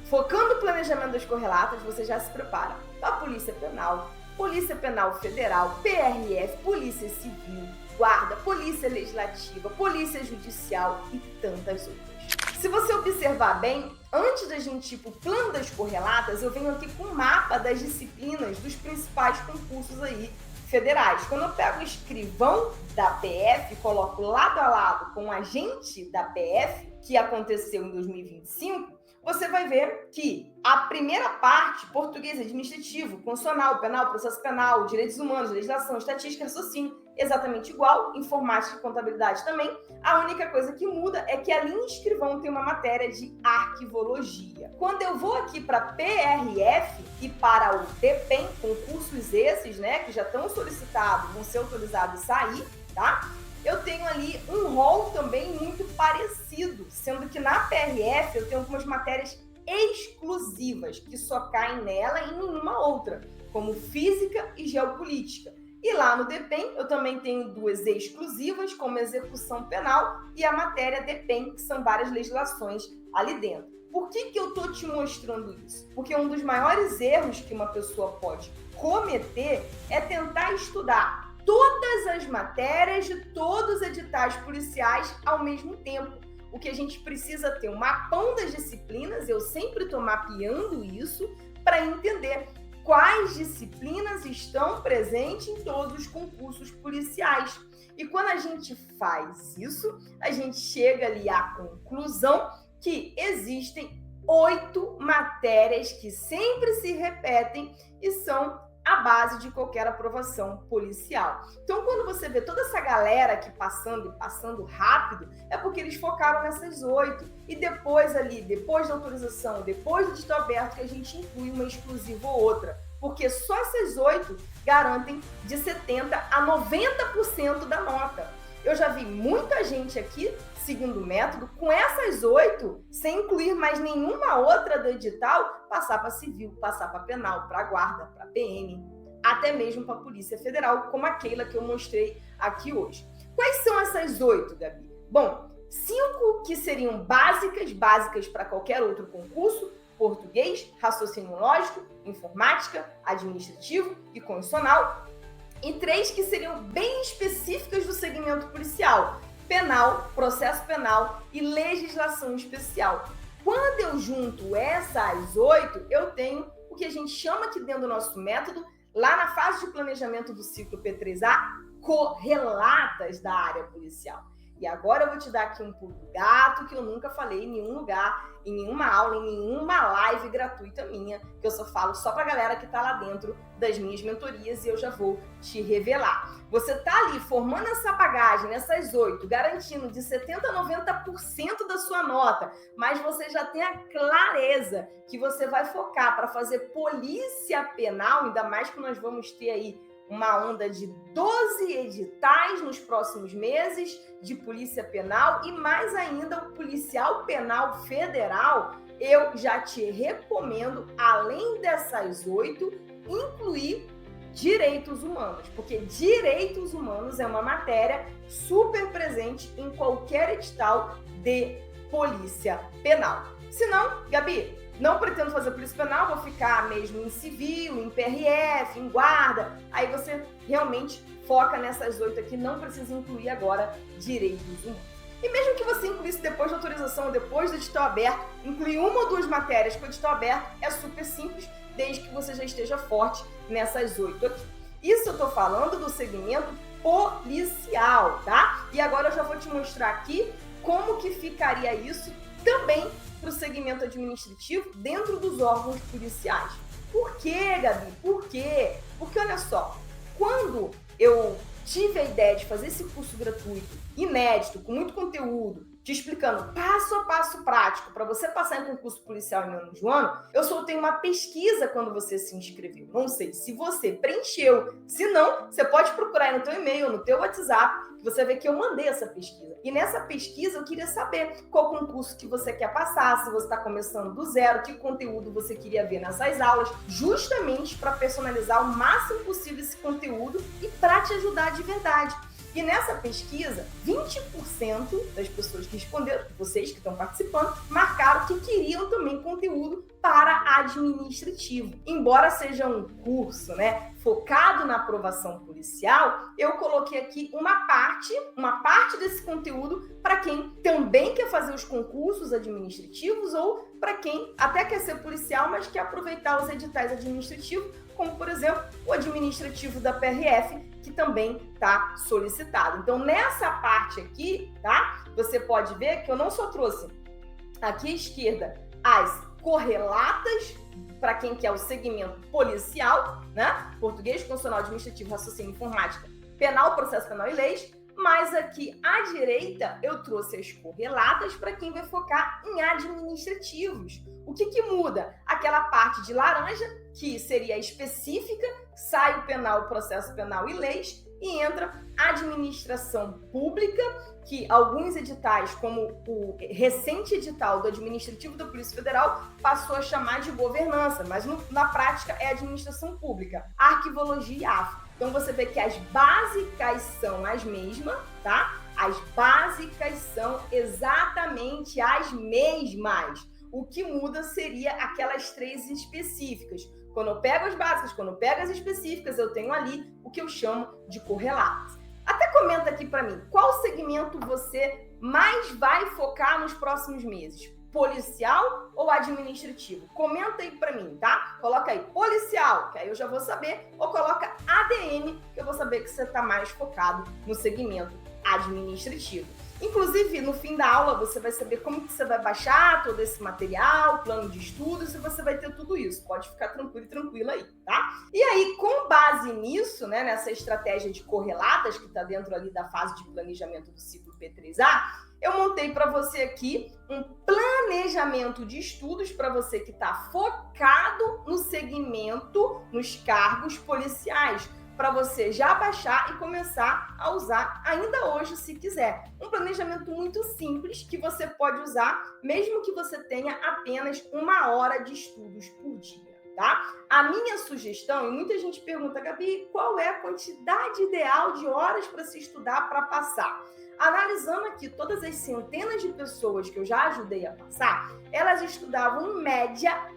C: Focando o planejamento das correlatas, você já se prepara para a Polícia Penal, Polícia Penal Federal, PRF, Polícia Civil, Guarda, Polícia Legislativa, Polícia Judicial e tantas outras. Se você observar bem, antes da gente ir para o plano das correlatas, eu venho aqui com um mapa das disciplinas dos principais concursos aí federais. Quando eu pego o escrivão da PF, coloco lado a lado com o agente da PF, que aconteceu em 2025, você vai ver que a primeira parte, português administrativo, constitucional, penal, processo penal, direitos humanos, legislação, estatística, raciocínio, exatamente igual, informática e contabilidade também. A única coisa que muda é que ali em escrivão tem uma matéria de arquivologia. Quando eu vou aqui para PRF e para o DPEM, concursos esses, né, que já estão solicitados, vão ser autorizados a sair, tá? Eu tenho ali um rol também muito parecido, sendo que na PRF eu tenho algumas matérias exclusivas, que só caem nela e em nenhuma outra, como física e geopolítica. E lá no DPEM eu também tenho duas exclusivas, como execução penal e a matéria DPEM, que são várias legislações ali dentro. Por que eu estou te mostrando isso? Porque um dos maiores erros que uma pessoa pode cometer é tentar estudar todas as matérias de todos os editais policiais ao mesmo tempo. O que a gente precisa ter um mapão das disciplinas, eu sempre estou mapeando isso para entender quais disciplinas estão presentes em todos os concursos policiais. E quando a gente faz isso, a gente chega ali à conclusão que existem 8 matérias que sempre se repetem e são a base de qualquer aprovação policial. Então, quando você vê toda essa galera aqui passando rápido, é porque eles focaram nessas 8. E depois ali, depois da autorização, depois do edital aberto, que a gente inclui uma exclusiva ou outra. Porque só essas 8 garantem de 70% a 90% da nota. Eu já vi muita gente aqui, seguindo o método, com essas 8, sem incluir mais nenhuma outra do edital, passar para civil, passar para penal, para guarda, para PM, até mesmo para a Polícia Federal, como a Keila que eu mostrei aqui hoje. Quais são essas 8, Gabi? Bom, 5 que seriam básicas para qualquer outro concurso: português, raciocínio lógico, informática, administrativo e constitucional. E 3 que seriam bem específicas do segmento policial: penal, processo penal e legislação especial. Quando eu junto essas 8, eu tenho o que a gente chama aqui dentro do nosso método, lá na fase de planejamento do ciclo P3A, correlatas da área policial. E agora eu vou te dar aqui um pulo do gato que eu nunca falei em nenhum lugar, em nenhuma aula, em nenhuma live gratuita minha, que eu só falo só pra galera que tá lá dentro das minhas mentorias e eu já vou te revelar. Você tá ali formando essa bagagem, nessas 8, garantindo de 70% a 90% da sua nota, mas você já tem a clareza que você vai focar para fazer polícia penal, ainda mais que nós vamos ter aí uma onda de 12 editais nos próximos meses de polícia penal e mais ainda o policial penal federal. Eu já te recomendo, além dessas 8, incluir direitos humanos, porque direitos humanos é uma matéria super presente em qualquer edital de polícia penal. Se não, Gabi, não pretendo fazer polícia penal, vou ficar mesmo em civil, em PRF, em guarda. Aí você realmente foca nessas 8 aqui, não precisa incluir agora direitos humanos. E mesmo que você incluísse depois da autorização, depois do edital aberto, incluir 1 ou 2 matérias com o edital aberto é super simples, desde que você já esteja forte nessas 8 aqui. Isso eu tô falando do segmento policial, tá? E agora eu já vou te mostrar aqui como que ficaria isso também para o segmento administrativo dentro dos órgãos policiais. Por quê, Gabi? Por quê? Porque olha só, quando eu tive a ideia de fazer esse curso gratuito, inédito, com muito conteúdo, te explicando passo a passo prático para você passar em concurso policial em menos de um ano, eu soltei uma pesquisa quando você se inscreveu. Não sei se você preencheu. Se não, você pode procurar aí no teu e-mail, no teu WhatsApp, que você vê que eu mandei essa pesquisa. E nessa pesquisa eu queria saber qual concurso que você quer passar, se você está começando do zero, que conteúdo você queria ver nessas aulas, justamente para personalizar o máximo possível esse conteúdo e para te ajudar de verdade. E nessa pesquisa, 20% das pessoas que responderam, vocês que estão participando, marcaram que queriam também conteúdo para administrativo. Embora seja um curso, né, focado na aprovação policial, eu coloquei aqui uma parte desse conteúdo para quem também quer fazer os concursos administrativos ou para quem até quer ser policial, mas quer aproveitar os editais administrativos, como, por exemplo, o administrativo da PRF, que também está solicitado. Então, nessa parte aqui, tá? Você pode ver que eu não só trouxe aqui à esquerda as correlatas para quem quer o segmento policial, né? Português, constitucional, administrativo, raciocínio, informática, penal, processo penal e leis, mas aqui à direita eu trouxe as correlatas para quem vai focar em administrativos. O que muda? Aquela parte de laranja, que seria específica, sai o penal, processo penal e leis, e entra administração pública, que alguns editais, como o recente edital do administrativo da Polícia Federal, passou a chamar de governança, mas na prática é administração pública, arquivologia e AFO. Então você vê que as básicas são as mesmas, tá? As básicas são exatamente as mesmas. O que muda seria aquelas 3 específicas. Quando eu pego as básicas, quando eu pego as específicas, eu tenho ali o que eu chamo de correlatos. Até comenta aqui para mim, qual segmento você mais vai focar nos próximos meses? Policial ou administrativo? Comenta aí para mim, tá? Coloca aí policial, que aí eu já vou saber, ou coloca ADM, que eu vou saber que você está mais focado no segmento administrativo. Inclusive, no fim da aula, você vai saber como que você vai baixar todo esse material, plano de estudos, e você vai ter tudo isso. Pode ficar tranquilo e tranquila aí, tá? E aí, com base nisso, né, nessa estratégia de correlatas, que está dentro ali da fase de planejamento do ciclo P3A, eu montei para você aqui um planejamento de estudos para você que está focado no segmento, nos cargos policiais, para você já baixar e começar a usar ainda hoje, se quiser. Um planejamento muito simples que você pode usar, mesmo que você tenha apenas 1 hora de estudos por dia, tá? A minha sugestão, e muita gente pergunta, Gabi, qual é a quantidade ideal de horas para se estudar para passar? Analisando aqui todas as centenas de pessoas que eu já ajudei a passar, elas estudavam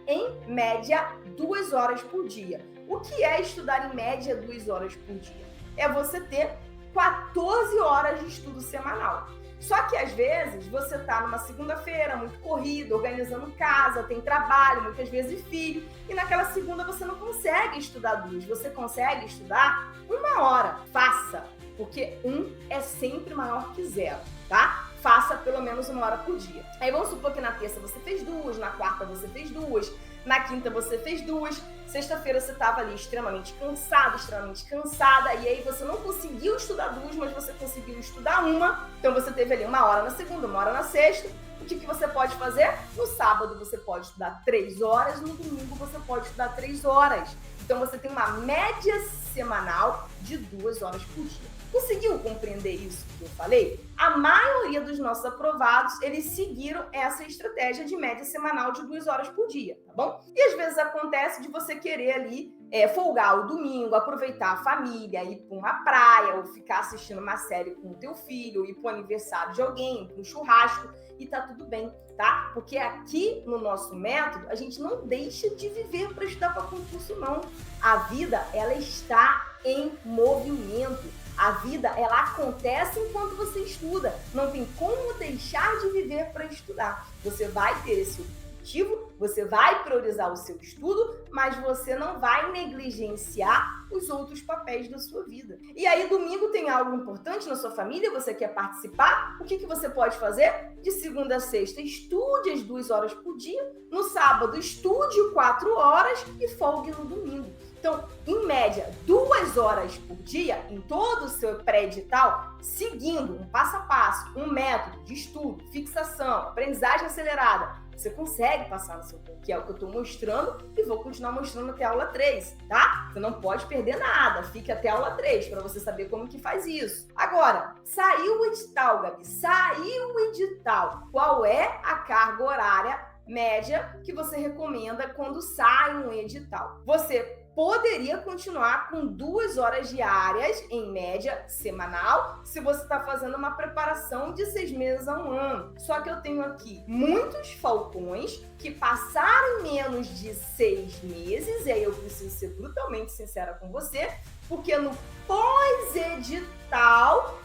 C: em média 2 horas por dia. O que é estudar em média 2 horas por dia? É você ter 14 horas de estudo semanal. Só que às vezes você está numa segunda-feira muito corrida, organizando casa, tem trabalho, muitas vezes filho, e naquela segunda você não consegue estudar 2, você consegue estudar 1 hora. Faça, porque 1 é sempre maior que 0, tá? Faça pelo menos 1 hora por dia. Aí vamos supor que na terça você fez 2, na quarta você fez 2, na quinta você fez 2, sexta-feira você estava ali extremamente cansado, extremamente cansada, e aí você não conseguiu estudar 2, mas você conseguiu estudar 1, então você teve ali 1 hora na segunda, 1 hora na sexta. O que você pode fazer? No sábado você pode estudar 3 horas, no domingo você pode estudar 3 horas. Então você tem uma média semanal de 2 horas por dia. Conseguiu compreender isso que eu falei? A maioria dos nossos aprovados, eles seguiram essa estratégia de média semanal de 2 horas por dia, tá bom? E às vezes acontece de você querer ali folgar o domingo, aproveitar a família, ir para uma praia, ou ficar assistindo uma série com o teu filho, ir para o aniversário de alguém, para um churrasco, e tá tudo bem, tá? Porque aqui no nosso método, a gente não deixa de viver para estudar para concurso, não. A vida, ela está em movimento. A vida, ela acontece enquanto você estuda. Não tem como deixar de viver para estudar. Você vai ter esse objetivo, você vai priorizar o seu estudo, mas você não vai negligenciar os outros papéis da sua vida. E aí, domingo tem algo importante na sua família, você quer participar? O que você pode fazer? De segunda a sexta, estude as 2 horas por dia. No sábado, estude 4 horas e folgue no domingo. Então, em média, 2 horas por dia, em todo o seu pré-edital, seguindo um passo a passo, um método de estudo, fixação, aprendizagem acelerada, você consegue passar no seu ponto, que é o que eu estou mostrando e vou continuar mostrando até a aula 3, tá? Você não pode perder nada, fique até a aula 3 para você saber como que faz isso. Agora, saiu o edital, Gabi, saiu o edital. Qual é a carga horária média que você recomenda quando sai um edital? Você poderia continuar com 2 horas diárias, em média, semanal, se você está fazendo uma preparação de 6 meses a 1 ano. Só que eu tenho aqui muitos falcões que passaram em menos de 6 meses, e aí eu preciso ser brutalmente sincera com você, porque no pós-edital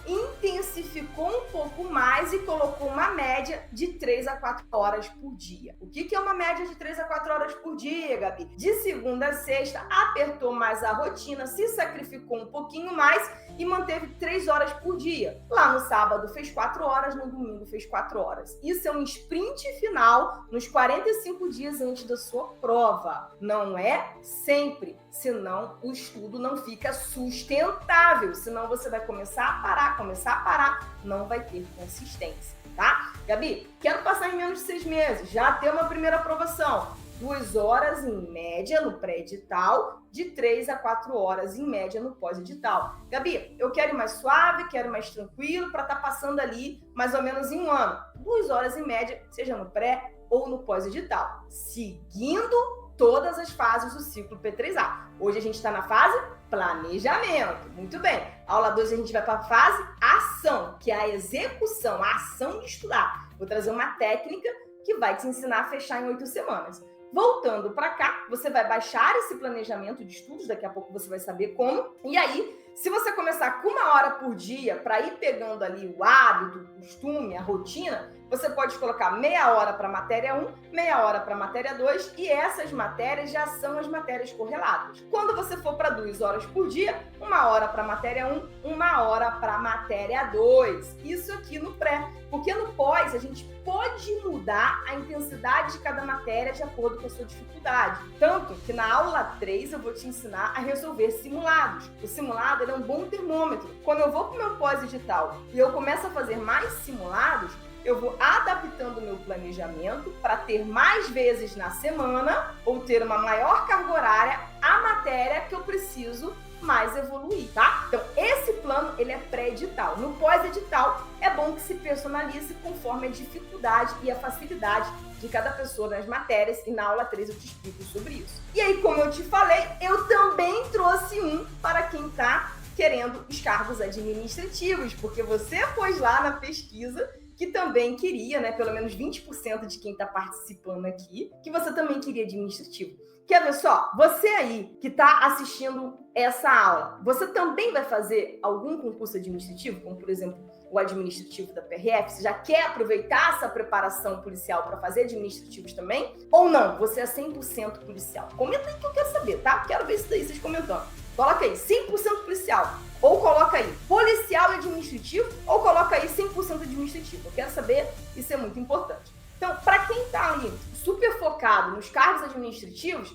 C: intensificou um pouco mais e colocou uma média de 3 a 4 horas por dia. O que é uma média de 3 a 4 horas por dia, Gabi? De segunda a sexta, apertou mais a rotina, se sacrificou um pouquinho mais e manteve 3 horas por dia. Lá no sábado fez 4 horas, no domingo fez 4 horas. Isso é um sprint final nos 45 dias antes da sua prova. Não é sempre, senão o estudo não fica sustentável, senão você vai começar a parar, não vai ter consistência, tá? Gabi, quero passar em menos de 6 meses, já ter uma primeira aprovação. 2 horas em média no pré-edital, de 3 a 4 horas em média no pós-edital. Gabi, eu quero ir mais suave, quero ir mais tranquilo, para estar passando ali mais ou menos em 1 ano. 2 horas em média, seja no pré ou no pós-edital, seguindo todas as fases do ciclo P3A. Hoje a gente está na fase planejamento. Muito bem. Aula 2 a gente vai para a fase ação, que é a execução, a ação de estudar. Vou trazer uma técnica que vai te ensinar a fechar em 8 semanas. Voltando para cá, você vai baixar esse planejamento de estudos, daqui a pouco você vai saber como. E aí, se você começar com 1 hora por dia para ir pegando ali o hábito, o costume, a rotina, você pode colocar meia hora para matéria 1, meia hora para matéria 2 e essas matérias já são as matérias correlatas. Quando você for para 2 horas por dia, 1 hora para matéria 1, 1 hora para matéria 2. Isso aqui no pré, porque no pós a gente pode mudar a intensidade de cada matéria de acordo com a sua dificuldade. Tanto que na aula 3 eu vou te ensinar a resolver simulados. O simulado é um bom termômetro. Quando eu vou para o meu pós-edital e eu começo a fazer mais simulados, eu vou adaptando o meu planejamento para ter mais vezes na semana ou ter uma maior carga horária a matéria que eu preciso mais evoluir, tá? Então, esse plano, ele é pré-edital. No pós-edital, é bom que se personalize conforme a dificuldade e a facilidade de cada pessoa nas matérias, e na aula 3 eu te explico sobre isso. E aí, como eu te falei, eu também trouxe um para quem tá querendo os cargos administrativos, porque você pôs lá na pesquisa que também queria, né, pelo menos 20% de quem está participando aqui, que você também queria administrativo. Quer ver só? Você aí que está assistindo essa aula, você também vai fazer algum concurso administrativo, como por exemplo o administrativo da PRF? Você já quer aproveitar essa preparação policial para fazer administrativos também? Ou não? Você é 100% policial? Comenta aí que eu quero saber, tá? Quero ver isso daí, vocês comentando. Coloca aí 100% policial, ou coloca aí policial e administrativo, ou coloca aí 100% administrativo. Eu quero saber, isso é muito importante. Então, para quem está ali super focado nos cargos administrativos,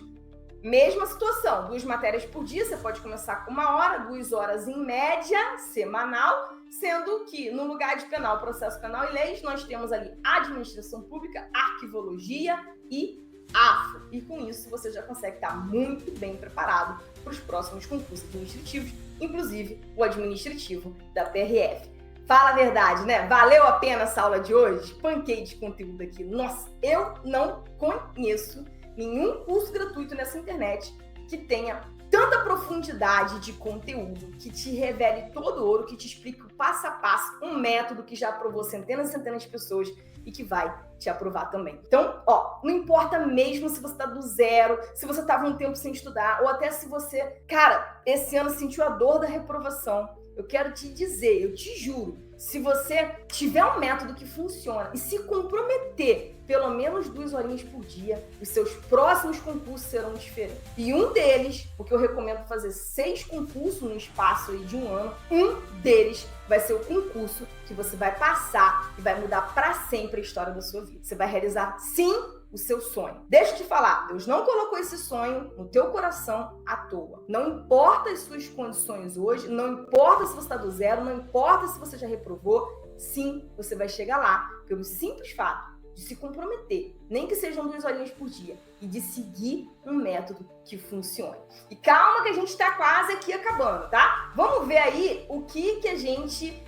C: mesma situação, 2 matérias por dia, você pode começar com 1 hora, 2 horas em média, semanal, sendo que no lugar de penal, processo penal e leis, nós temos ali administração pública, arquivologia e AFO. E com isso você já consegue estar muito bem preparado para os próximos concursos administrativos, inclusive o administrativo da PRF. Fala a verdade, né? Valeu a pena essa aula de hoje? Espanquei de conteúdo aqui. Nossa, eu não conheço nenhum curso gratuito nessa internet que tenha tanta profundidade de conteúdo, que te revele todo o ouro, que te explique o passo a passo, um método que já aprovou centenas e centenas de pessoas e que vai te aprovar também. Então, ó, não importa mesmo se você tá do zero, se você tava um tempo sem estudar, ou até se você, cara, esse ano sentiu a dor da reprovação. Eu quero te dizer, eu te juro, se você tiver um método que funciona e se comprometer pelo menos 2 horinhas por dia, os seus próximos concursos serão diferentes. E um deles, porque eu recomendo fazer 6 concursos no espaço aí de 1 ano, um deles vai ser o concurso que você vai passar e vai mudar para sempre a história da sua vida. Você vai realizar, sim, o seu sonho. Deixa eu te falar, Deus não colocou esse sonho no teu coração à toa. Não importa as suas condições hoje, não importa se você está do zero, não importa se você já reprovou, sim, você vai chegar lá pelo simples fato de se comprometer, nem que sejam 2 horinhas por dia, e de seguir um método que funcione. E calma que a gente está quase aqui acabando, tá? Vamos ver aí o que a gente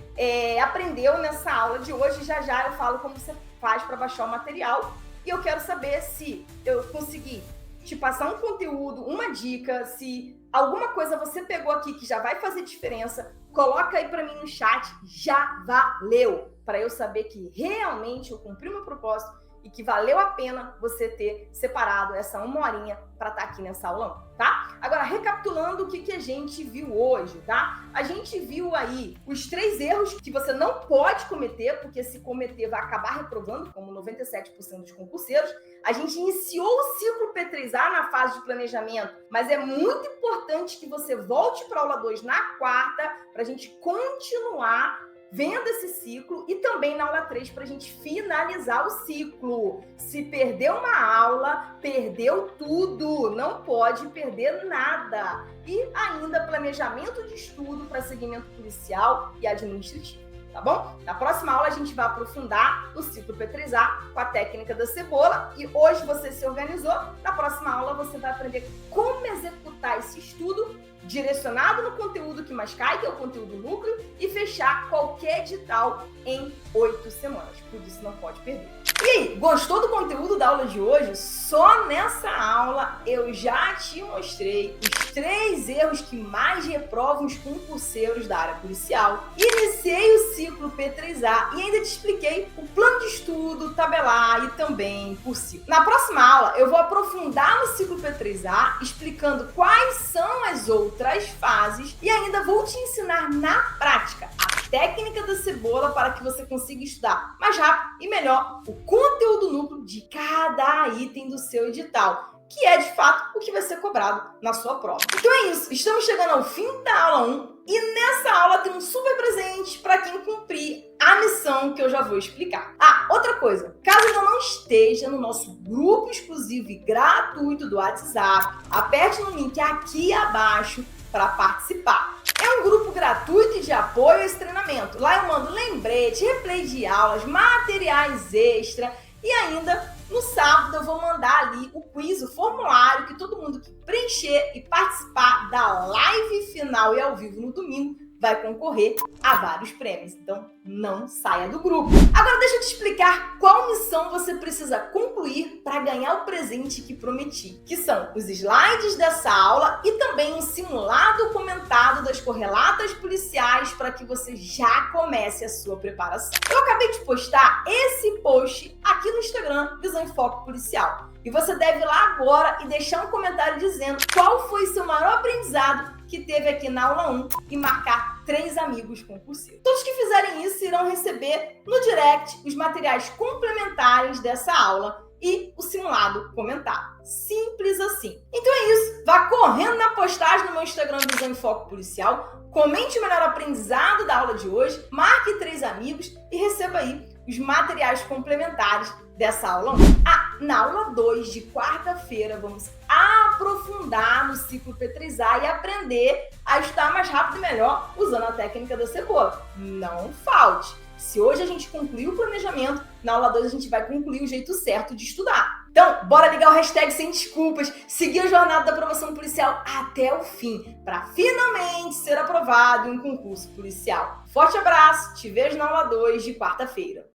C: aprendeu nessa aula de hoje. Já eu falo como você faz para baixar o material. E eu quero saber se eu consegui te passar um conteúdo, uma dica, se alguma coisa você pegou aqui que já vai fazer diferença, coloca aí para mim no chat, já valeu, para eu saber que realmente eu cumpri o meu propósito e que valeu a pena você ter separado essa 1 horinha para estar aqui nessa aula, tá? Agora, recapitulando o que a gente viu hoje, tá? A gente viu aí os 3 erros que você não pode cometer, porque se cometer vai acabar reprovando, como 97% dos concurseiros. A gente iniciou o ciclo P3A na fase de planejamento, mas é muito importante que você volte para a aula 2 na quarta, para a gente continuar vendo esse ciclo e também na aula 3 para a gente finalizar o ciclo. Se perdeu uma aula, perdeu tudo, não pode perder nada. E ainda planejamento de estudo para segmento policial e administrativo, tá bom? Na próxima aula a gente vai aprofundar o ciclo P3A com a técnica da cebola e hoje você se organizou, na próxima aula você vai aprender como executar esse estudo direcionado no conteúdo que mais cai, que é o conteúdo núcleo, e fechar qualquer edital em 8 semanas. Por isso não pode perder. E aí, gostou do conteúdo da aula de hoje? Só nessa aula eu já te mostrei os 3 erros que mais reprovam os concurseiros da área policial. Iniciei o ciclo P3A e ainda te expliquei o plano de estudo, tabelar e também por ciclo. Na próxima aula eu vou aprofundar no ciclo P3A, explicando quais são as outras fases e ainda vou te ensinar na prática a técnica da cebola para que você consiga estudar mais rápido e melhor o conteúdo núcleo de cada item do seu edital, que é de fato o que vai ser cobrado na sua prova. Então é isso, estamos chegando ao fim da aula 1 e nessa aula tem um super presente para quem cumprir a missão que eu já vou explicar. Ah, outra coisa, caso ainda não esteja no nosso grupo exclusivo e gratuito do WhatsApp, aperte no link aqui abaixo para participar. É um grupo gratuito de apoio a esse treinamento. Lá eu mando lembrete, replay de aulas, materiais extra e ainda no sábado eu vou mandar ali o quiz, o formulário que todo mundo que preencher e participar da live final e ao vivo no domingo vai concorrer a vários prêmios. Então, não saia do grupo. Agora, deixa eu te explicar qual missão você precisa concluir para ganhar o presente que prometi, que são os slides dessa aula e também um simulado comentado das correlatas policiais para que você já comece a sua preparação. Eu acabei de postar esse post aqui no Instagram, Visão em Foco Policial. E você deve ir lá agora e deixar um comentário dizendo qual foi seu maior aprendizado que teve aqui na aula 1 e marcar 3 amigos concurseiros. Todos que fizerem isso irão receber no direct os materiais complementares dessa aula e o simulado comentado. Simples assim. Então é isso. Vá correndo na postagem no meu Instagram Visão em Foco Policial, comente o melhor aprendizado da aula de hoje, marque 3 amigos e receba aí os materiais complementares dessa aula 1. Ah, na aula 2 de quarta-feira vamos aprofundar no ciclo P3A e aprender a estudar mais rápido e melhor usando a técnica da cebola. Não falte! Se hoje a gente concluiu o planejamento, na aula 2 a gente vai concluir o jeito certo de estudar. Então, bora ligar o hashtag sem desculpas, seguir a jornada da aprovação policial até o fim, para finalmente ser aprovado em um concurso policial. Forte abraço, te vejo na aula 2 de quarta-feira.